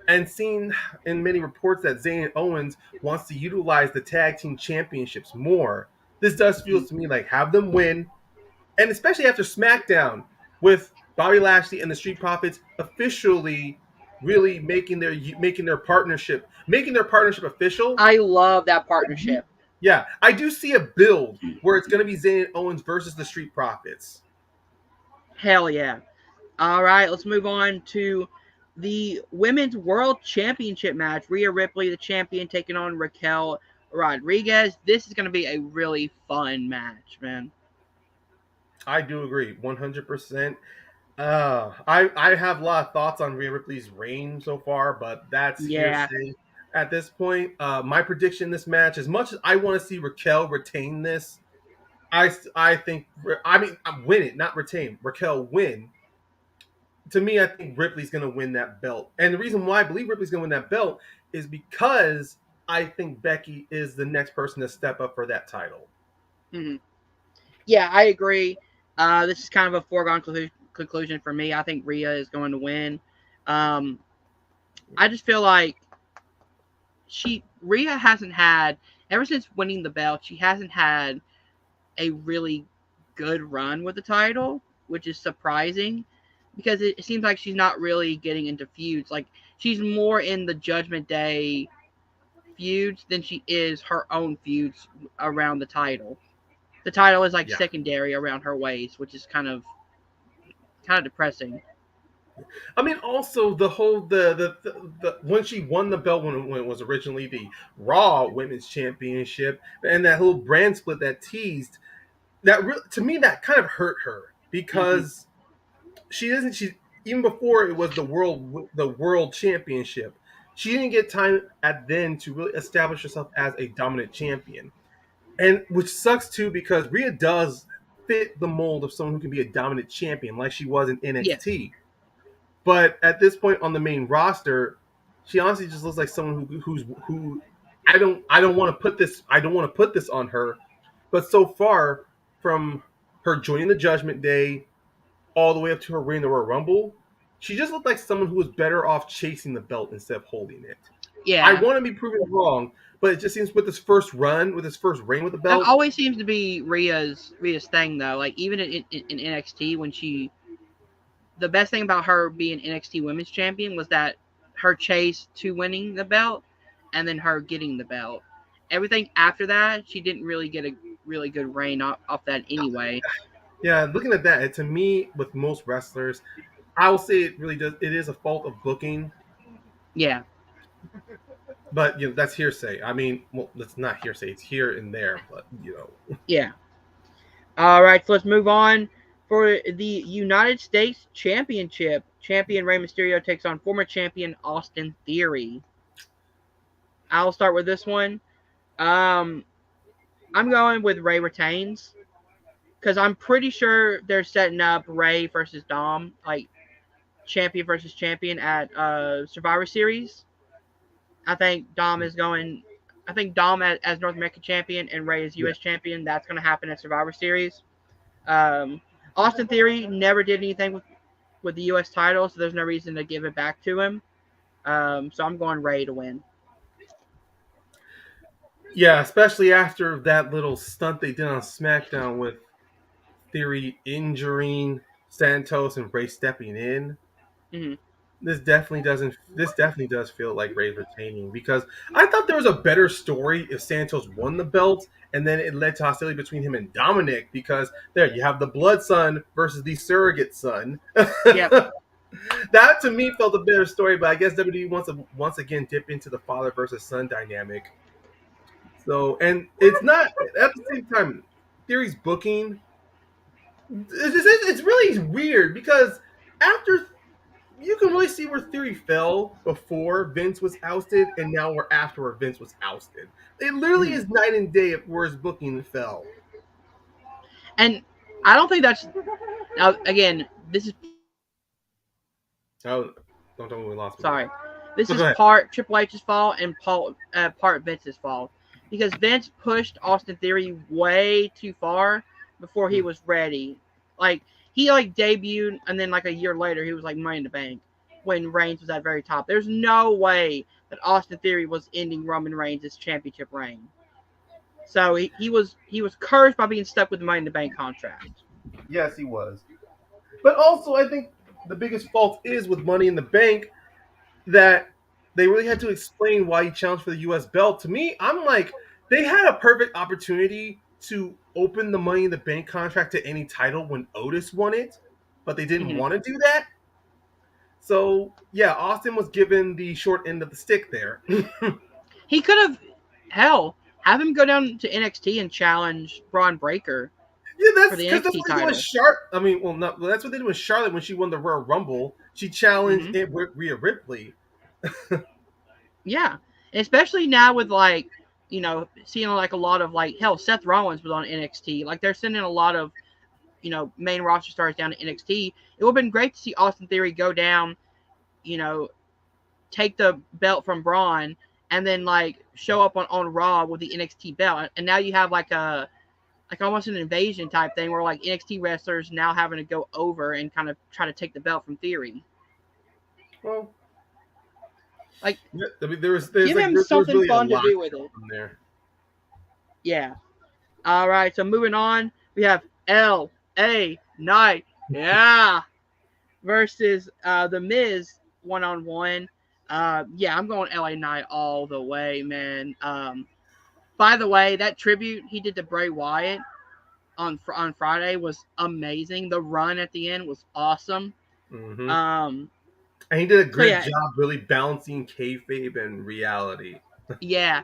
and seen in many reports that Zayn and Owens wants to utilize the tag team championships more. This does feel Mm-hmm. to me like have them win, and especially after SmackDown with Bobby Lashley and the Street Profits officially really making their partnership official. I love that partnership. Yeah, I do see a build where it's going to be Zayn and Owens versus the Street Profits. Hell yeah. All right, let's move on to the Women's World Championship match. Rhea Ripley, the champion, taking on Raquel Rodriguez. This is going to be a really fun match, man. I do agree, 100%. I have a lot of thoughts on Rhea Ripley's reign so far, but that's Yeah. hearsay at this point. My prediction in this match, as much as I want to see Raquel retain this, I think win it, not retain. Raquel win. To me, I think Ripley's going to win that belt, and the reason why I believe Ripley's going to win that belt is because I think Becky is the next person to step up for that title. Mm-hmm. Yeah, I agree. This is kind of a foregone conclusion for me. I think Rhea is going to win. Um, I just feel like Rhea hasn't had, ever since winning the belt, she hasn't had a really good run with the title, which is surprising because it seems like she's not really getting into feuds. Like she's more in the Judgment Day feuds than she is her own feuds around the title. The title is like Yeah. secondary around her waist, which is kind of depressing. I mean, also the whole the when she won the belt when it was originally the Raw Women's Championship, and that whole brand split that teased to me that kind of hurt her Mm-hmm. because she even before it was the world championship, she didn't get time at then to really establish herself as a dominant champion, and which sucks too because Rhea does fit the mold of someone who can be a dominant champion like she was in Yes. NXT. But at this point on the main roster, she honestly just looks like someone who I don't want to put this on her, but so far from her joining the Judgment Day all the way up to her winning the Royal Rumble, she just looked like someone who was better off chasing the belt instead of holding it. I Yeah, want to be proven wrong, but it just seems with this first run, with his first reign with the that belt, always seems to be Rhea's thing though. Like even in NXT when she, the best thing about her being NXT Women's Champion was that her chase to winning the belt, and then her getting the belt. Everything after that, she didn't really get a really good reign off that anyway. yeah, looking at that, to me, with most wrestlers, I will say it really does. It is a fault of booking, Yeah, but that's hearsay. I mean, well, that's not hearsay. It's here and there, but yeah. All right, so let's move on. For the United States Championship, champion Rey Mysterio takes on former champion Austin Theory. I'll start with this one. Um, I'm going with Rey retains because I'm pretty sure they're setting up Rey versus Dom, like champion versus champion at Survivor Series. I think Dom is going. I think Dom as North American champion and Rey as yeah, U.S. champion. That's going to happen at Survivor Series. Um, Austin Theory never did anything with the U.S. title, so there's no reason to give it back to him. So I'm going Rey to win. yeah. Especially after that little stunt they did on SmackDown with Theory injuring Santos and Ray stepping in. Mm-hmm. This definitely does feel like Ray's retaining, because I thought there was a better story if Santos won the belt and then it led to hostility between him and Dominic, because there you have the blood son versus the surrogate son. Yep. That to me felt a better story, but I guess WWE wants to once again dip into the father versus son dynamic. So, and it's not at the same time, Theory's booking. It's really weird because after you can really see where Theory fell before Vince was ousted, and now we're after where Vince was ousted. It literally Mm-hmm. is night and day of where his booking fell. And I don't think that's now again. This is Oh, don't tell me we lost him again. sorry. This So is go ahead. part Triple H's fault and part Vince's fault because Vince pushed Austin Theory way too far before he Hmm. was ready. Like he like debuted and then like a year later he was like Money in the Bank when Reigns was at the very top. There's no way that Austin Theory was ending Roman Reigns' championship reign. So he was cursed by being stuck with the Money in the Bank contract. Yes, he was. But also, I think the biggest fault is with Money in the Bank that they really had to explain why he challenged for the U.S. belt. To me, I'm like, they had a perfect opportunity to open the Money in the Bank contract to any title when Otis won it, but they didn't Mm-hmm. want to do that. So yeah, Austin was given the short end of the stick there. Yeah, He could have hell have him go down to NXT and challenge Braun Breaker for that's the because that's NXT what they do with title. Charlotte. I mean, well, not well, that's what they did with Charlotte when she won the Royal Rumble. She challenged Mm-hmm. it with Rhea Ripley. Yeah, and especially now with like seeing like a lot of like hell Seth Rollins was on NXT. Like they're sending a lot of main roster stars down to NXT. It would have been great to see Austin Theory go down, you know, take the belt from Braun, and then like show up on Raw with the NXT belt, and now you have like almost an invasion type thing where like NXT wrestlers now having to go over and kind of try to take the belt from Theory. Well, Like yeah, I mean, there's give like him there was something really a fun to lot do with it. from there. Yeah. All right. So moving on, we have L.A. Knight. Yeah. Versus the Miz 1-on-1. Yeah, I'm going L.A. Knight all the way, man. By the way, that tribute he did to Bray Wyatt on Friday was amazing. The run at the end was awesome. Hmm. Um, And he did a so great yeah, job really balancing kayfabe and reality. yeah.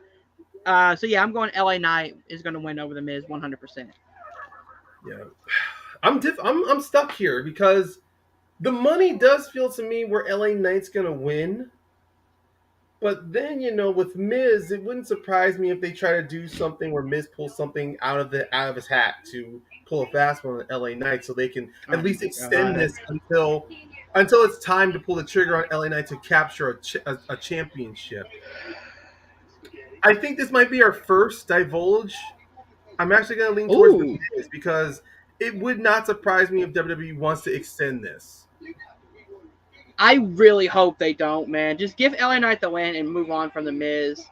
So yeah, I'm going L.A. Knight is going to win over the Miz 100%. Yeah, I'm stuck here because the money does feel to me where LA Knight's gonna win. But then with Miz, it wouldn't surprise me if they try to do something where Miz pulls something out of his hat to pull a fast one on LA Knight, so they can Oh at my least extend god. this until it's time to pull the trigger on LA Knight to capture a championship. I think this might be our first divulge. I'm actually going to lean towards the Ooh, Miz because it would not surprise me if WWE wants to extend this. I really hope they don't, man. Just give LA Knight the win and move on from the Miz.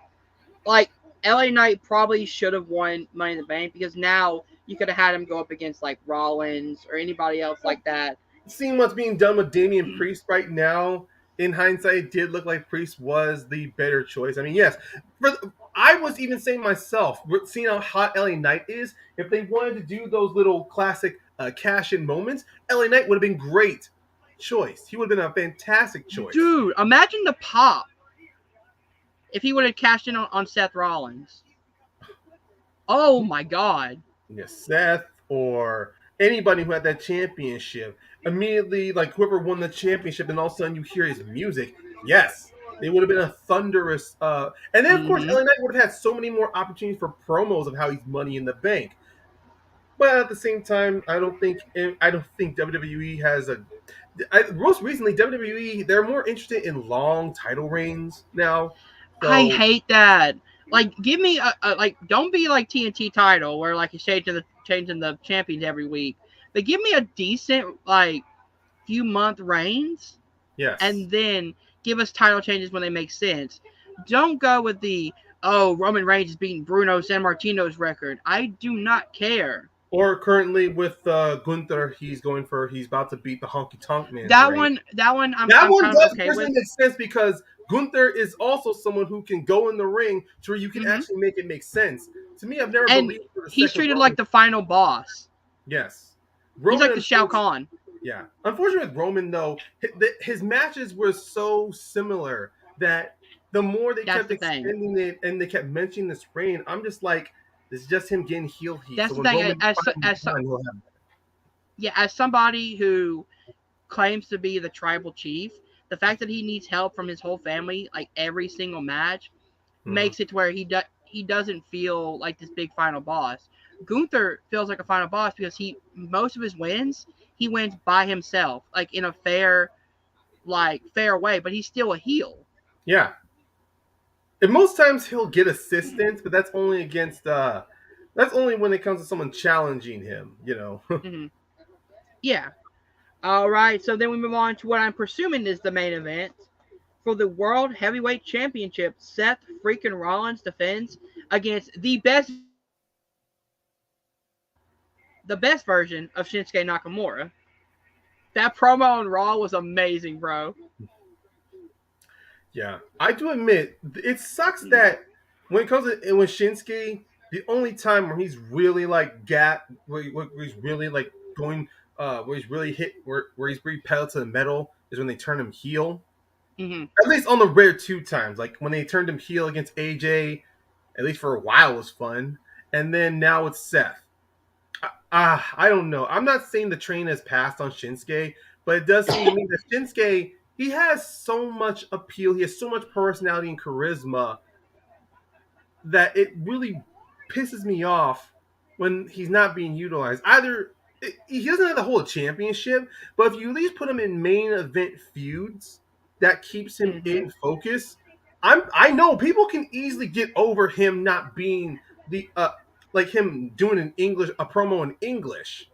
Like LA Knight probably should have won Money in the Bank because now you could have had him go up against like Rollins or anybody else like that. Seeing what's being done with Damian Priest right now, in hindsight, it did look like Priest was the better choice. I mean, yes, I was even saying myself, seeing how hot LA Knight is, if they wanted to do those little classic cash-in moments, LA Knight would have been great choice. He would have been a fantastic choice. Dude, imagine the pop if he would have cashed in on Seth Rollins. Oh my god. Yeah, Seth or anybody who had that championship immediately, like whoever won the championship, and all of a sudden you hear his music. Yes, they would have been a thunderous. And then of course, Mm-hmm. LA Knight would have had so many more opportunities for promos of how he's Money in the Bank. But at the same time, I don't think WWE has a. Most recently, WWE they're more interested in long title reigns now. I So hate that. Like, give me a like. Don't be like TNT title where like it's changing the champions every week. But give me a decent like few month reigns, yes, and then give us title changes when they make sense. Don't go with the Roman Reigns is beating Bruno Sammartino's record. I do not care. or currently with Gunther, he's about to beat the Honky Tonk Man's That reign. one, that one, I'm That I'm one kind of does okay personally with. make sense because Gunther is also someone who can go in the ring to where you can Hmm. actually make it make sense. To me, I've never And believed for a he's second treated like Roman. the final boss. Yes, He's Roman. like the Shao Kahn. Yeah, unfortunately with Roman though, his matches were so similar that the more they That's kept the thing. extending it and they kept mentioning this reign, I'm just like, this is just him getting heel heat. That's So the when thing. Roman finally done, he'll have. Yeah, as somebody who claims to be the tribal chief, the fact that he needs help from his whole family, like every single match, Mhm. makes it to where he doesn't feel like this big final boss. Gunther feels like a final boss because he most of his wins he wins by himself, like in a fair way, but he's still a heel. Yeah, and most times he'll get assistance, but that's only when it comes to someone challenging him, you know. Mm-hmm. Yeah. All right. So then we move on to what I'm presuming is the main event for the World Heavyweight Championship. Seth freaking Rollins defends against the best version of Shinsuke Nakamura. That promo on Raw was amazing, bro. Yeah, I do admit it sucks Mm-hmm. that when it comes to when Shinsuke, the only time where he's really like where he's really like going, where he's really where he's really pedal to the metal is when they turn him heel. Mm-hmm. At least on the rare two times, like when they turned him heel against AJ, at least for a while was fun, and then now it's Seth. I don't know. I'm not saying the train has passed on Shinsuke, but it does seem to me that Shinsuke he has so much appeal. He has so much personality and charisma that it really pisses me off when he's not being utilized. Either he doesn't have to hold a championship, but if you at least put him in main event feuds, that keeps him Mm-hmm. in focus. I know people can easily get over him not being the like him doing a promo in English.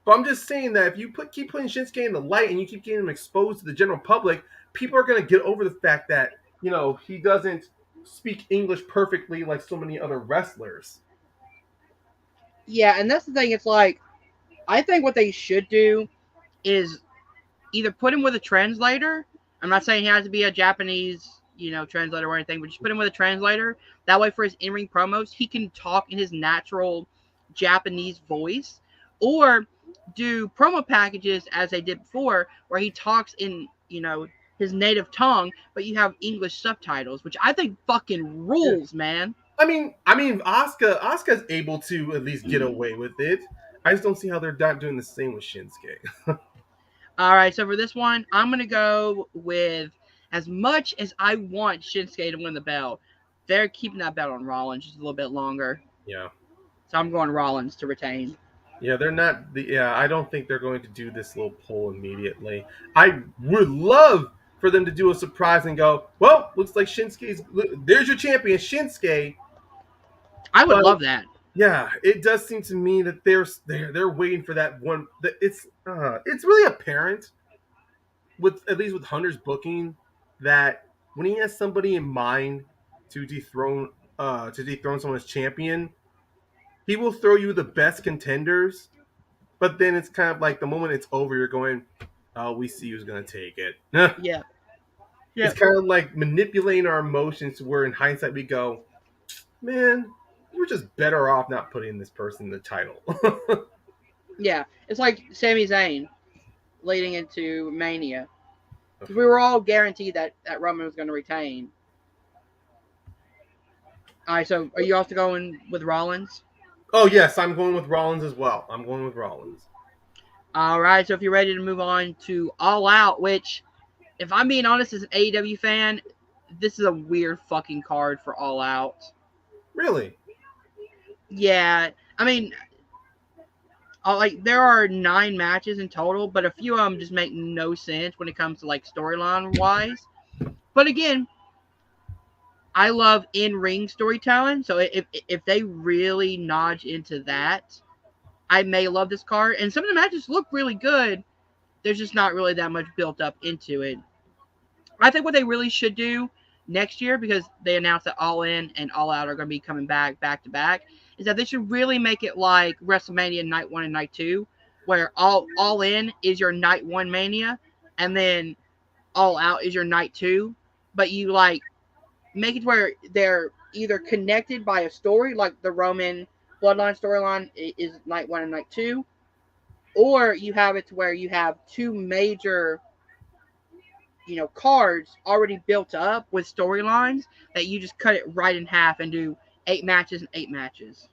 But I'm just saying that if you keep putting Shinsuke in the light and you keep getting him exposed to the general public, people are going to get over the fact that he doesn't speak English perfectly like so many other wrestlers. Yeah, and that's the thing. It's like I think what they should do is either put him with a translator. I'm not saying he has to be a Japanese, translator or anything, but just put him with a translator. That way, for his in-ring promos, he can talk in his natural Japanese voice, or do promo packages as they did before, where he talks in, his native tongue, but you have English subtitles, which I think fucking Yeah. rules, man. I mean, Asuka's able to at least get away with it. I just don't see how they're not doing the same with Shinsuke. All right, so for this one, I'm gonna go with as much as I want Shinsuke to win the belt. They're keeping that belt on Rollins just a little bit longer, Yeah. so I'm going Rollins to retain. Yeah, they're not. Yeah, I don't think they're going to do this little poll immediately. I would love for them to do a surprise and go, well, looks like Shinsuke's there's your champion, Shinsuke. I would But love that. yeah, it does seem to me that they're waiting for that one. That it's really apparent with at least with Hunter's booking that when he has somebody in mind to dethrone someone as champion, he will throw you the best contenders. But then it's kind of like the moment it's over, you're going, "Oh, we see who's gonna take it." Yeah. It's Yeah. kind of like manipulating our emotions, where in hindsight we go, "Man, you were just better off not putting this person in the title." Yeah. It's like Sami Zayn leading into Mania. Because we were all guaranteed that Roman was going to retain. All right, so are you also going with Rollins? Oh yes, I'm going with Rollins as well. I'm going with Rollins. All right, so if you're ready to move on to All Out, which, if I'm being honest, as an AEW fan, this is a weird fucking card for All Out. Really? Yeah, I mean, like there are 9 matches in total, but a few of them just make no sense when it comes to like storyline wise. But again, I love in ring storytelling, so if they really nudge into that, I may love this card. And some of the matches look really good. There's just not really that much built up into it. I think what they really should do next year, because they announced that All In and All Out are going to be coming back to back, is that they should really make it like WrestleMania Night 1 and Night 2, where All In is your Night 1 Mania, and then All Out is your Night 2. But you like make it where they're either connected by a story, like the Roman Bloodline storyline is Night 1 and Night 2, or you have it to where you have two major cards already built up with storylines that you just cut it right in half and do 8 matches and 8 matches.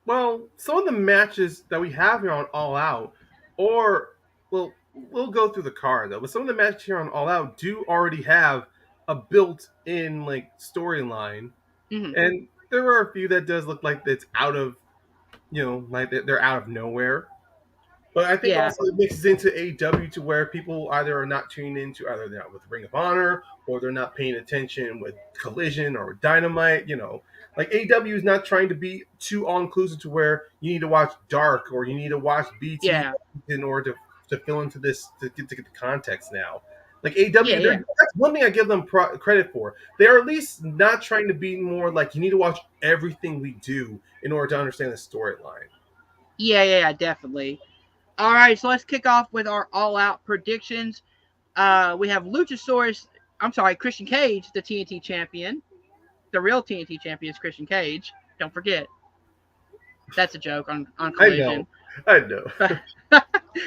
Well, some of the matches that we have here on All Out, or well, we'll go through the card though. But some of the matches here on All Out do already have a built-in like storyline, Mm-hmm. and there are a few that does look like it's out of like they're out of nowhere. But I think Yeah, also it mixes into AEW to where people either are not tuning into either they're not with Ring of Honor or they're not paying attention with Collision or Dynamite. Like AEW is not trying to be too all inclusive to where you need to watch Dark or you need to watch BT yeah, in order to fill into this to get the context now. Like AEW, yeah. that's one thing I give them credit for. They are at least not trying to be more like you need to watch everything we do in order to understand the storyline. Yeah, definitely. All right, so let's kick off with our all-out predictions. We have Luchasaurus. I'm sorry, Christian Cage, the TNT champion. The real TNT champion is Christian Cage. Don't forget. That's a joke on I know, Collision. I know.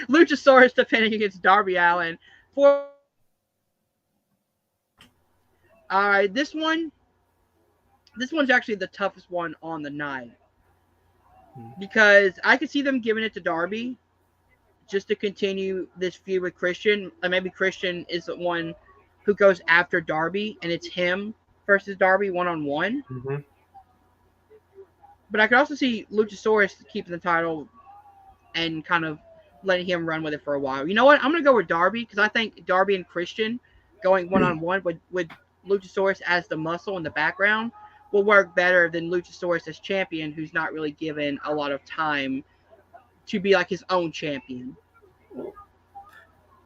Luchasaurus defending against Darby Allin for. All right, this one's actually the toughest one on the night because I could see them giving it to Darby just to continue this feud with Christian. And maybe Christian is the one who goes after Darby, and it's him versus Darby 1-on-1. Mm-hmm. But I could also see Luchasaurus keeping the title and kind of letting him run with it for a while. You know what? I'm going to go with Darby because I think Darby and Christian going 1-on-1 with Luchasaurus as the muscle in the background will work better than Luchasaurus as champion, who's not really given a lot of time to be like his own champion.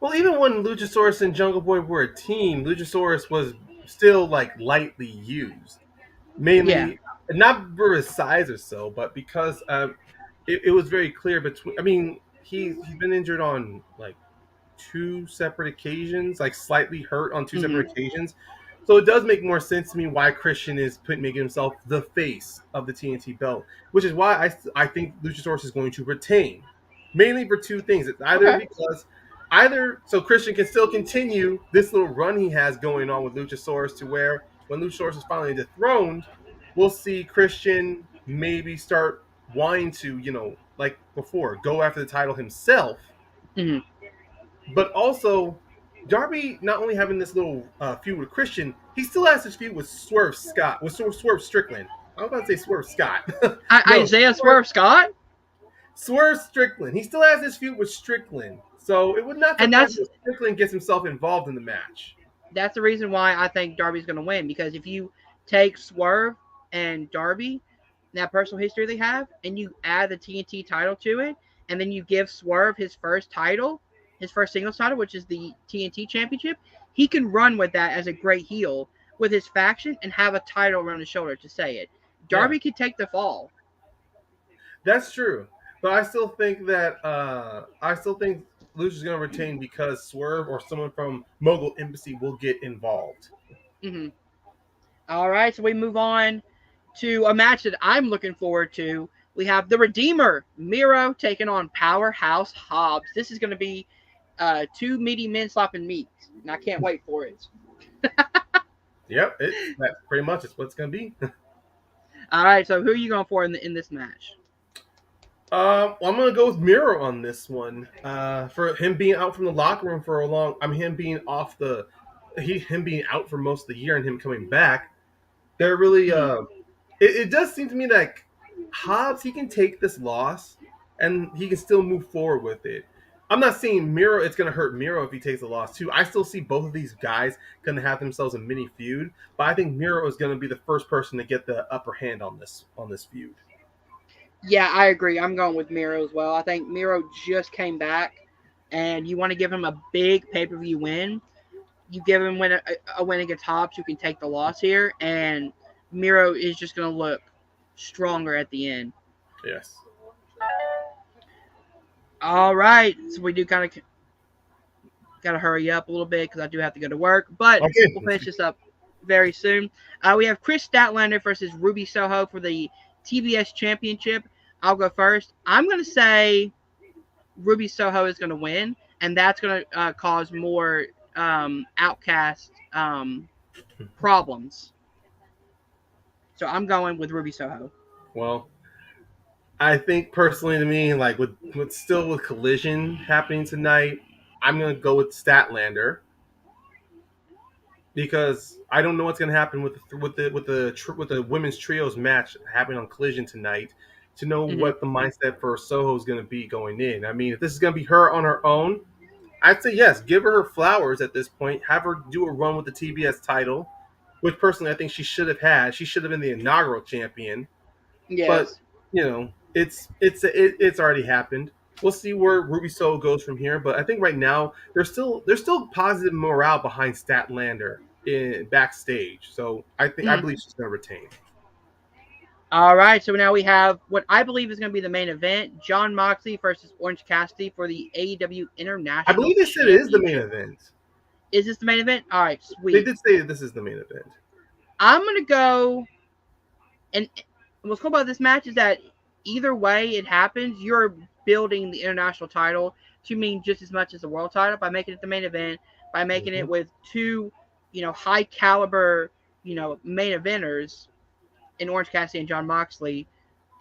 Well, even when Luchasaurus and Jungle Boy were a team, Luchasaurus was still like lightly used, Yeah. mainly not for his size or so, but because it was very clear between. I mean, he's been injured on like two separate occasions, like slightly hurt on two Mm-hmm. separate occasions. So it does make more sense to me why Christian is making himself the face of the TNT belt, which is why I think Luchasaurus is going to retain, mainly for two things. It's either Okay. because so Christian can still continue this little run he has going on with Luchasaurus to where when Luchasaurus is finally dethroned, we'll see Christian maybe start wanting to like before go after the title himself, Mm-hmm. but also Darby not only having this little feud with Christian, he still has this feud with Swerve Strickland. I was about to say Swerve Scott. No, Isaiah Swerve Scott? Swerve Strickland. He still has this feud with Strickland. So it would not And surprise me if Strickland gets himself involved in the match. that's the reason why I think Darby's going to win, because if you take Swerve and Darby, that personal history they have, and you add the TNT title to it, and then you give Swerve his first title, his first singles title, which is the TNT Championship, he can run with that as a great heel with his faction and have a title around his shoulder to say it. Yeah, Darby could take the fall. that's true. But I still think Lucha's going to retain because Swerve or someone from Mogul Embassy will get involved. Mm-hmm. All right, so we move on to a match that I'm looking forward to. We have the Redeemer, Miro, taking on Powerhouse Hobbs. This is going to be two meaty men slapping meat, and I can't wait for it. Yep, that's pretty much it's what's going to be. All right, so who are you going for in this match? Well, I'm gonna go with Miro on this one. For him being out from the locker room for a long, I mean, him being out for most of the year and him coming back. They're really, Mm-hmm. it does seem to me like Hobbs he can take this loss and he can still move forward with it. I'm not saying Miro. It's gonna hurt Miro if he takes a loss too. I still see both of these guys gonna have themselves a mini feud, but I think Miro is gonna be the first person to get the upper hand on this feud. Yeah, I agree. I'm going with Miro as well. I think Miro just came back, and you want to give him a big pay per view win. You give him a win against Hobbs, who can take the loss here, and Miro is just going to look stronger at the end. Yes. All right, so we do kind of got to hurry up a little bit because I do have to go to work, but we'll Okay. finish this up very soon. We have Chris Statlander versus Ruby Soho for the TBS Championship. I'll go first. I'm going to say Ruby Soho is going to win, and that's going to cause more Outcast problems. So I'm going with Ruby Soho. Well, I think personally to me, like with Collision happening tonight, I'm gonna go with Statlander because I don't know what's gonna happen with the women's trios match happening on Collision tonight. To know Mm-hmm. what the mindset for Soho is gonna be going in. I mean, if this is gonna be her on her own, I'd say yes, give her flowers at this point. Have her do a run with the TBS title, which personally I think she should have had. She should have been the inaugural champion. But Yes. it's already happened. We'll see where Ruby Soho goes from here. But I think right now there's still positive morale behind Statlander in backstage. So I Mm-hmm. believe she's going to retain. All right, so now we have what I believe is going to be the main event: John Moxley versus Orange Cassidy for the AEW I International believe they said it is the main Championship. event. Is this the main event? All right, They sweet. did say this is the main event. I'm going to go, and what's cool about this match is that either way it happens, you're building the international title to mean just as much as the world title by making it the main event, by making Mm-hmm. it with two, high caliber, main eventers in Orange Cassidy and John Moxley.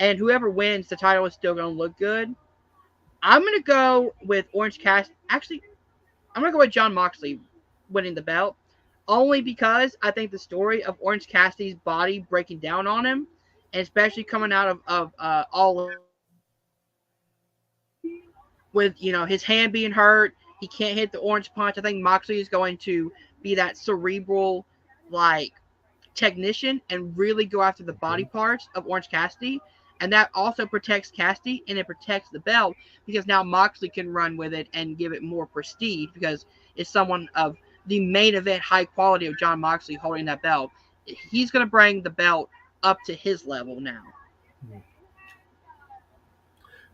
And whoever wins, the title is still going to look good. I'm going to go with Orange Cassidy. Actually, I'm going to go with John Moxley winning the belt, only because I think the story of Orange Cassidy's body breaking down on him, and especially coming out of All In with his hand being hurt, he can't hit the orange punch. I think Moxley is going to be that cerebral, like, technician and really go after the body Mm-hmm. parts of Orange Cassidy. And that also protects Cassidy and it protects the belt because now Moxley can run with it and give it more prestige because it's someone of the main event high quality of John Moxley holding that belt. He's going to bring the belt up to his level now.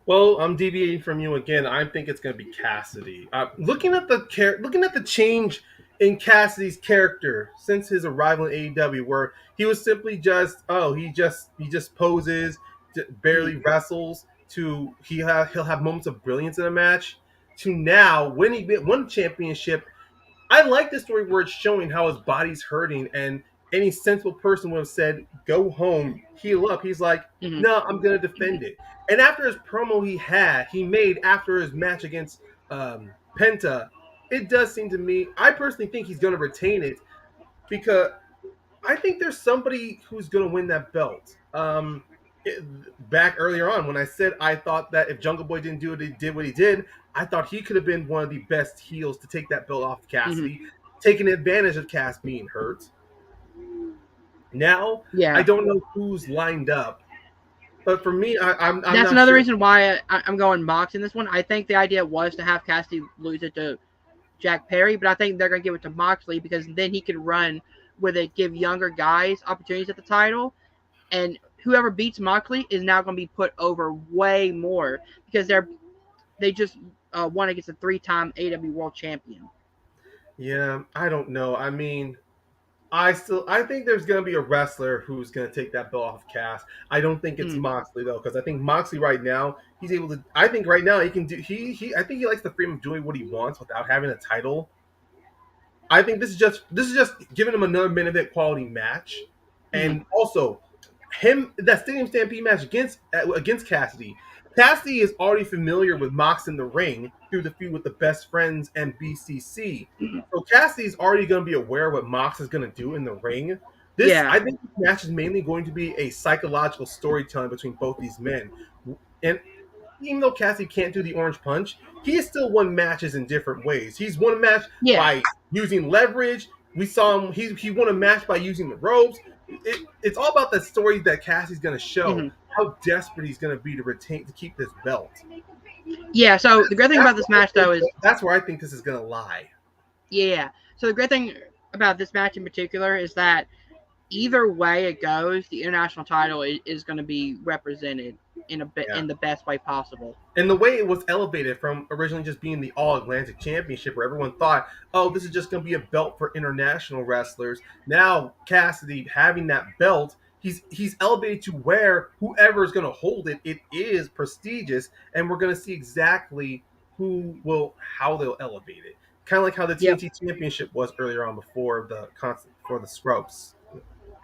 Well, I'm deviating from you again. I think it's going to be Cassidy. Looking at the change in Cassidy's character since his arrival in AEW, where he was simply just he just poses, Mm-hmm. barely wrestles. To he'll have moments of brilliance in a match. To now, when he won the championship, I like the story where it's showing how his body's hurting, and any sensible person would have said, "Go home, heal up." He's like, Mm-hmm. "No, I'm gonna defend it." And after his promo he made after his match against Penta, it does seem to me. I personally think he's gonna retain it because I think there's somebody who's gonna win that belt. back earlier on when I said I thought that if Jungle Boy didn't do what he did, I thought he could have been one of the best heels to take that belt off of Hmm. Cassidy, taking advantage of Cass being hurt. Now I Yeah, don't know who's lined up, but for me, I'm that's not another sure. reason why I'm going Mox in this one. I think the idea was to have Cassidy lose it to Jack Perry, but I think they're going to give it to Moxley because then he can run with it, give younger guys opportunities at the title, and whoever beats Moxley is now going to be put over way more because they just won against a 3-time AW World Champion. Yeah, I don't know. I mean, I think there's gonna be a wrestler who's gonna take that belt off Cass. I don't think it's Mm, Moxley though, because I think Moxley right now he's able to. I think right now he can do. He I think he likes the freedom of doing what he wants without having a title. I think this is just giving him another minute of quality match, mm, and also him that Stadium Stampede match against Cassidy. Cassidy is already familiar with Mox in the ring through the feud with the Best Friends and BCC. mm. So Cassidy's already going to be aware of what Mox is going to do in the ring. This Yeah. I think this match is mainly going to be a psychological storytelling between both these men. And even though Cassidy can't do the orange punch, he has still won matches in different ways. He's won a match Yeah. by using leverage. We saw him. He won a match by using the ropes. It's all about the story that Cassie's going to show Hmm. how desperate he's going to be to keep this belt. Yeah. So the great thing about this match, though, is That's where I think this is going to lie. yeah. So the great thing about this match in particular is that either way it goes, the international title is going to be represented in a bit Yeah. in the best way possible. And the way it was elevated from originally just being the All Atlantic Championship, where everyone thought, oh, this is just going to be a belt for international wrestlers. Now, Cassidy having that belt, he's elevated to where whoever is going to hold it, it is prestigious, and we're going to see exactly how they'll elevate it. Kind of like how the Yep. TNT Championship was earlier on before the Scrubs.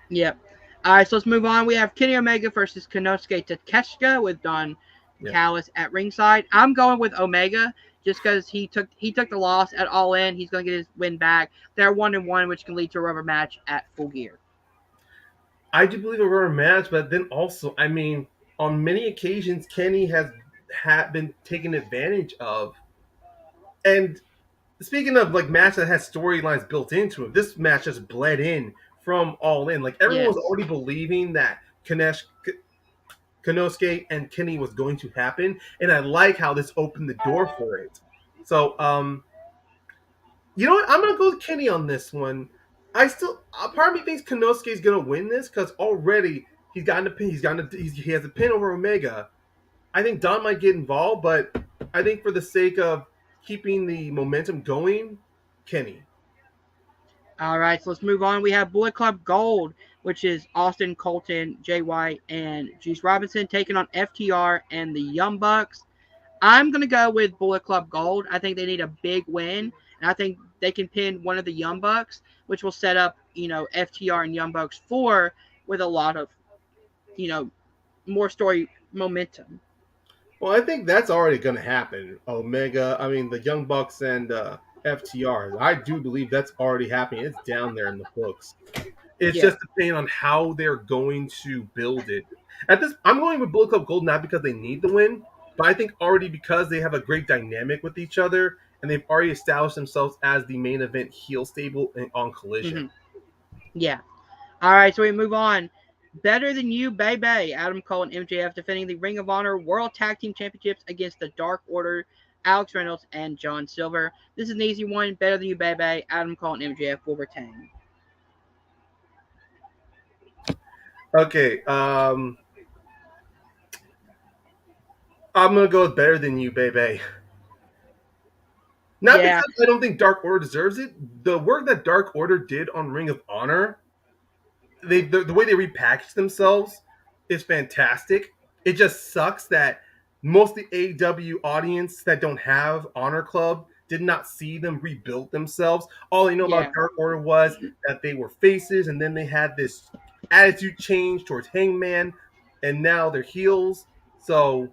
Yep. All right, so let's move on. We have Kenny Omega versus Konosuke Takeshita with Don Yeah. Callis at ringside. I'm going with Omega just because he took the loss at All In. He's going to get his win back. They're 1-1, which can lead to a rubber match at Full Gear. I do believe a rubber match, but then also, I mean, on many occasions, Kenny has been taken advantage of. And speaking of like match that has storylines built into it, this match just bled in from All In. Like everyone was Yes. already believing that Konosuke and Kenny was going to happen, and I like how this opened the door for it. So, you know what? I'm gonna go with Kenny on this one. I still, part of me thinks Konosuke is gonna win this because already he's gotten a pin. He has a pin over Omega. I think Don might get involved, but I think for the sake of keeping the momentum going, Kenny. All right, so let's move on. We have Bullet Club Gold, which is Austin, Colton, Jay White, and Juice Robinson taking on FTR and the Young Bucks. I'm going to go with Bullet Club Gold. I think they need a big win, and I think they can pin one of the Young Bucks, which will set up, FTR and Young Bucks 4 with a lot of, you know, more story momentum. Well, I think that's already going to happen. Omega, I mean, the Young Bucks and FTR. I do believe that's already happening. It's down there in the books. It's Yeah. just depending on how they're going to build it. I'm going with Bullet Club Gold not because they need the win, but I think already because they have a great dynamic with each other and they've already established themselves as the main event heel stable on Collision. Hmm. Yeah. All right, so we move on. Better Than You, baby. Adam Cole and MJF defending the Ring of Honor World Tag Team Championships against the Dark Order, Alex Reynolds and John Silver. This is an easy one. Better Than You, baby. Adam Cole and MJF will retain. Okay, I'm gonna go with Better Than You, baby. Not Yeah, because I don't think Dark Order deserves it. The work that Dark Order did on Ring of Honor, the way they repackaged themselves is fantastic. It just sucks that most of the AEW audience that don't have Honor Club did not see them rebuild themselves. All they know about yeah. Dark Order was that they were faces, and then they had this attitude change towards Hangman, and now they're heels. So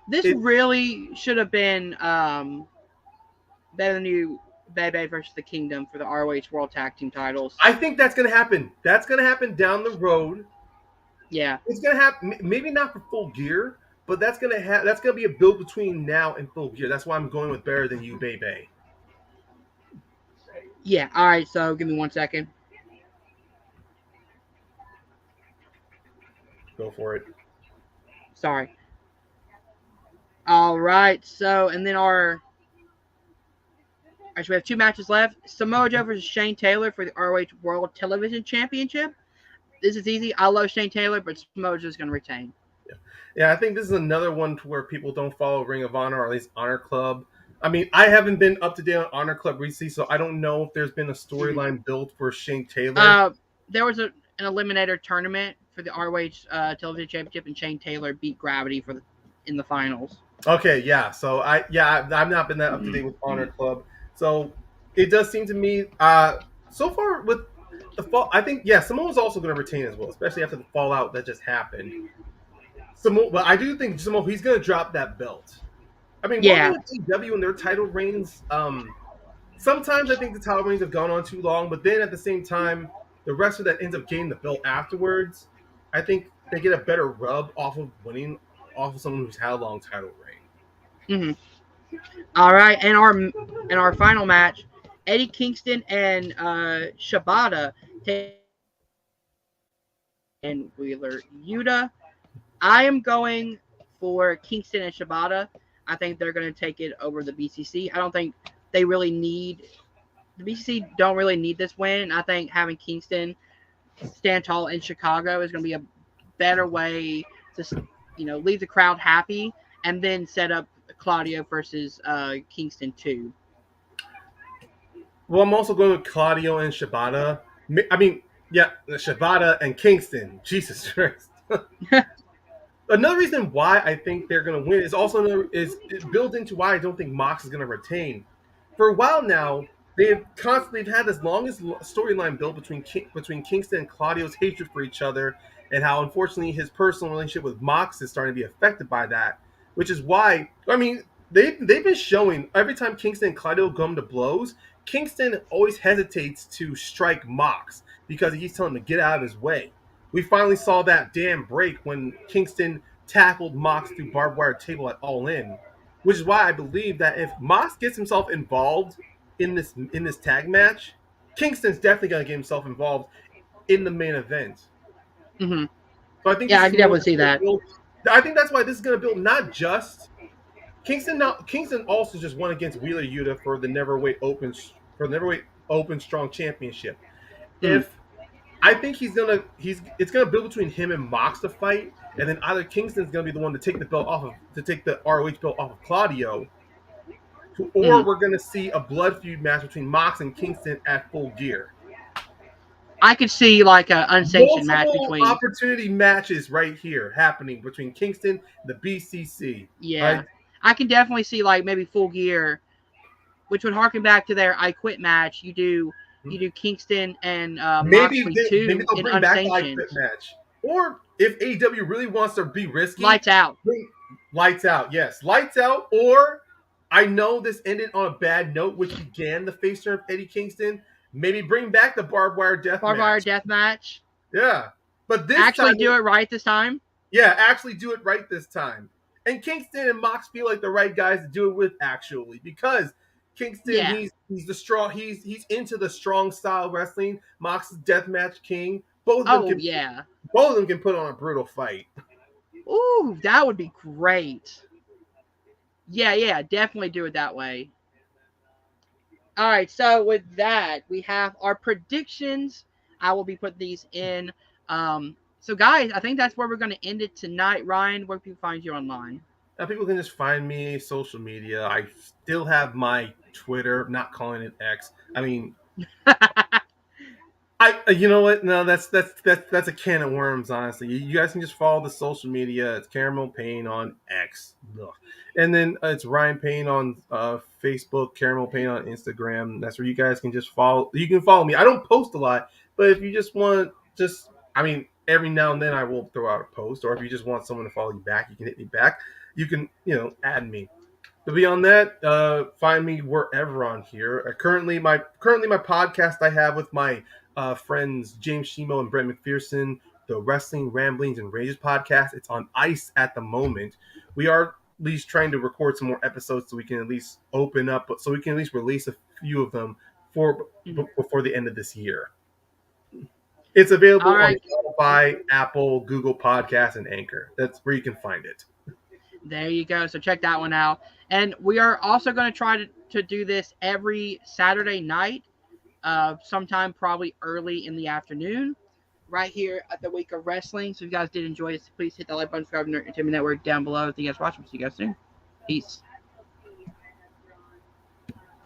This it, really should have been Better Than You, baby versus the Kingdom for the ROH World Tag Team titles. I think that's going to happen. That's going to happen down the road. Yeah. It's gonna have maybe not for Full Gear, but that's gonna be a build between now and Full Gear. That's why I'm going with Better Than You, Baby. Yeah. All right. So give me 1 second. Go for it. Sorry. All right. So and then our so we have two matches left. Samoa Joe versus Shane Taylor for the ROH World Television Championship. This is easy. I love Shane Taylor, but Samoa Joe's going to retain. Yeah, I think this is another one to where people don't follow Ring of Honor or at least Honor Club. I mean, I haven't been up to date on Honor Club recently, so I don't know if there's been a Mhm. storyline built for Shane Taylor. Uh, there was an eliminator tournament for the ROH Television Championship, and Shane Taylor beat Gravity in the finals. Okay, yeah. So I've not been that up to date with Honor Club. So it does seem to me so far with the fall, I think Samoa's also going to retain as well, especially after the fallout that just happened. Samoa, but I do think Samoa he's going to drop that belt. I mean, one thing Yeah. with AEW and their title reigns, sometimes I think the title reigns have gone on too long, but then at the same time, the wrestler that ends up getting the belt afterwards, I think they get a better rub off of winning off of someone who's had a long title reign. Mm-hmm. All right, and our final match, Eddie Kingston and Shibata and Wheeler Yuta. I am going for Kingston and Shibata. I think they're going to take it over the BCC. I don't think they really need the BCC. Don't really need this win. I think having Kingston stand tall in Chicago is going to be a better way to leave the crowd happy and then set up Claudio versus Kingston too. Well, I'm also going with Claudio and Shibata. I mean, yeah, Shibata and Kingston. Jesus Christ. Another reason why I think they're going to win is also is built into why I don't think Mox is going to retain. For a while now, they've constantly had this longest storyline built between Kingston and Claudio's hatred for each other, and how unfortunately his personal relationship with Mox is starting to be affected by that. Which is why I mean they've been showing every time Kingston and Claudio come to blows, Kingston always hesitates to strike Mox because he's telling him to get out of his way. We finally saw that damn break when Kingston tackled Mox through barbed wire table at All In, which is why I believe that if Mox gets himself involved in this tag match, Kingston's definitely going to get himself involved in the main event. Mm-hmm. So I think Yeah, this I is can more definitely just see going to that. build. I think that's why this is going to build not just Kingston. Not Kingston also just won against Wheeler Yuta for the Neverweight Open Strong Championship. Mm. If I think he's it's gonna build between him and Mox to fight, and then either Kingston's gonna be the one to take the ROH belt off of Claudio, or Mm. we're gonna see a blood feud match between Mox and Kingston at Full Gear. I could see like an unsanctioned match Multiple between. opportunity matches right here happening between Kingston and the BCC. All right, Yeah, I can definitely see like maybe Full Gear, which would harken back to their I Quit match. You do Kingston and Moxley maybe too they'll in bring back the I Quit unsanctioned. match, or if AEW really wants to be risky, Lights out. bring Lights Out. Yes, Lights Out. Or I know this ended on a bad note, which began the face turn of Eddie Kingston. Maybe bring back the barbed wire death Barbed wire match. death match. Yeah, but this time, Actually do it right this time. yeah, actually do it right this time. And Kingston and Mox feel like the right guys to do it with, actually, because Kingston Yeah. he's the strong he's into the strong style wrestling. Mox is deathmatch king. Oh yeah. Both of them can put on a brutal fight. Ooh, that would be great. Yeah, yeah, definitely do it that way. All right, so with that, we have our predictions. I will be putting these in. So guys, I think that's where we're going to end it tonight. Ryan, where can people find you online? Now people can just find me social media. I still have my Twitter, not calling it X. I mean, you know what? No, that's a can of worms. Honestly, you guys can just follow the social media. It's Caramel Payne on X, ugh. And then it's Ryan Payne on Facebook, Caramel Payne on Instagram. That's where you guys can just follow. You can follow me. I don't post a lot, but if you just want, I mean, every now and then I will throw out a post, or if you just want someone to follow you back, you can hit me back. You can, add me. But beyond that, find me wherever on here. Currently my podcast I have with my friends James Shimo and Brent McPherson the Wrestling Ramblings and Rages podcast. It's on ice at the moment. We are at least trying to record some more episodes so we can at least open up, so we can at least release a few of them before the end of this year. It's All available on right. Spotify, Apple, Google Podcasts, and Anchor. That's where you can find it. There you go. So check that one out. And we are also going to try to do this every Saturday night, sometime probably early in the afternoon, right here at the Week of Wrestling. So if you guys did enjoy this, please hit that like button, subscribe to the Entertainment Network down below. Thank you guys for watching. See you guys soon. Peace.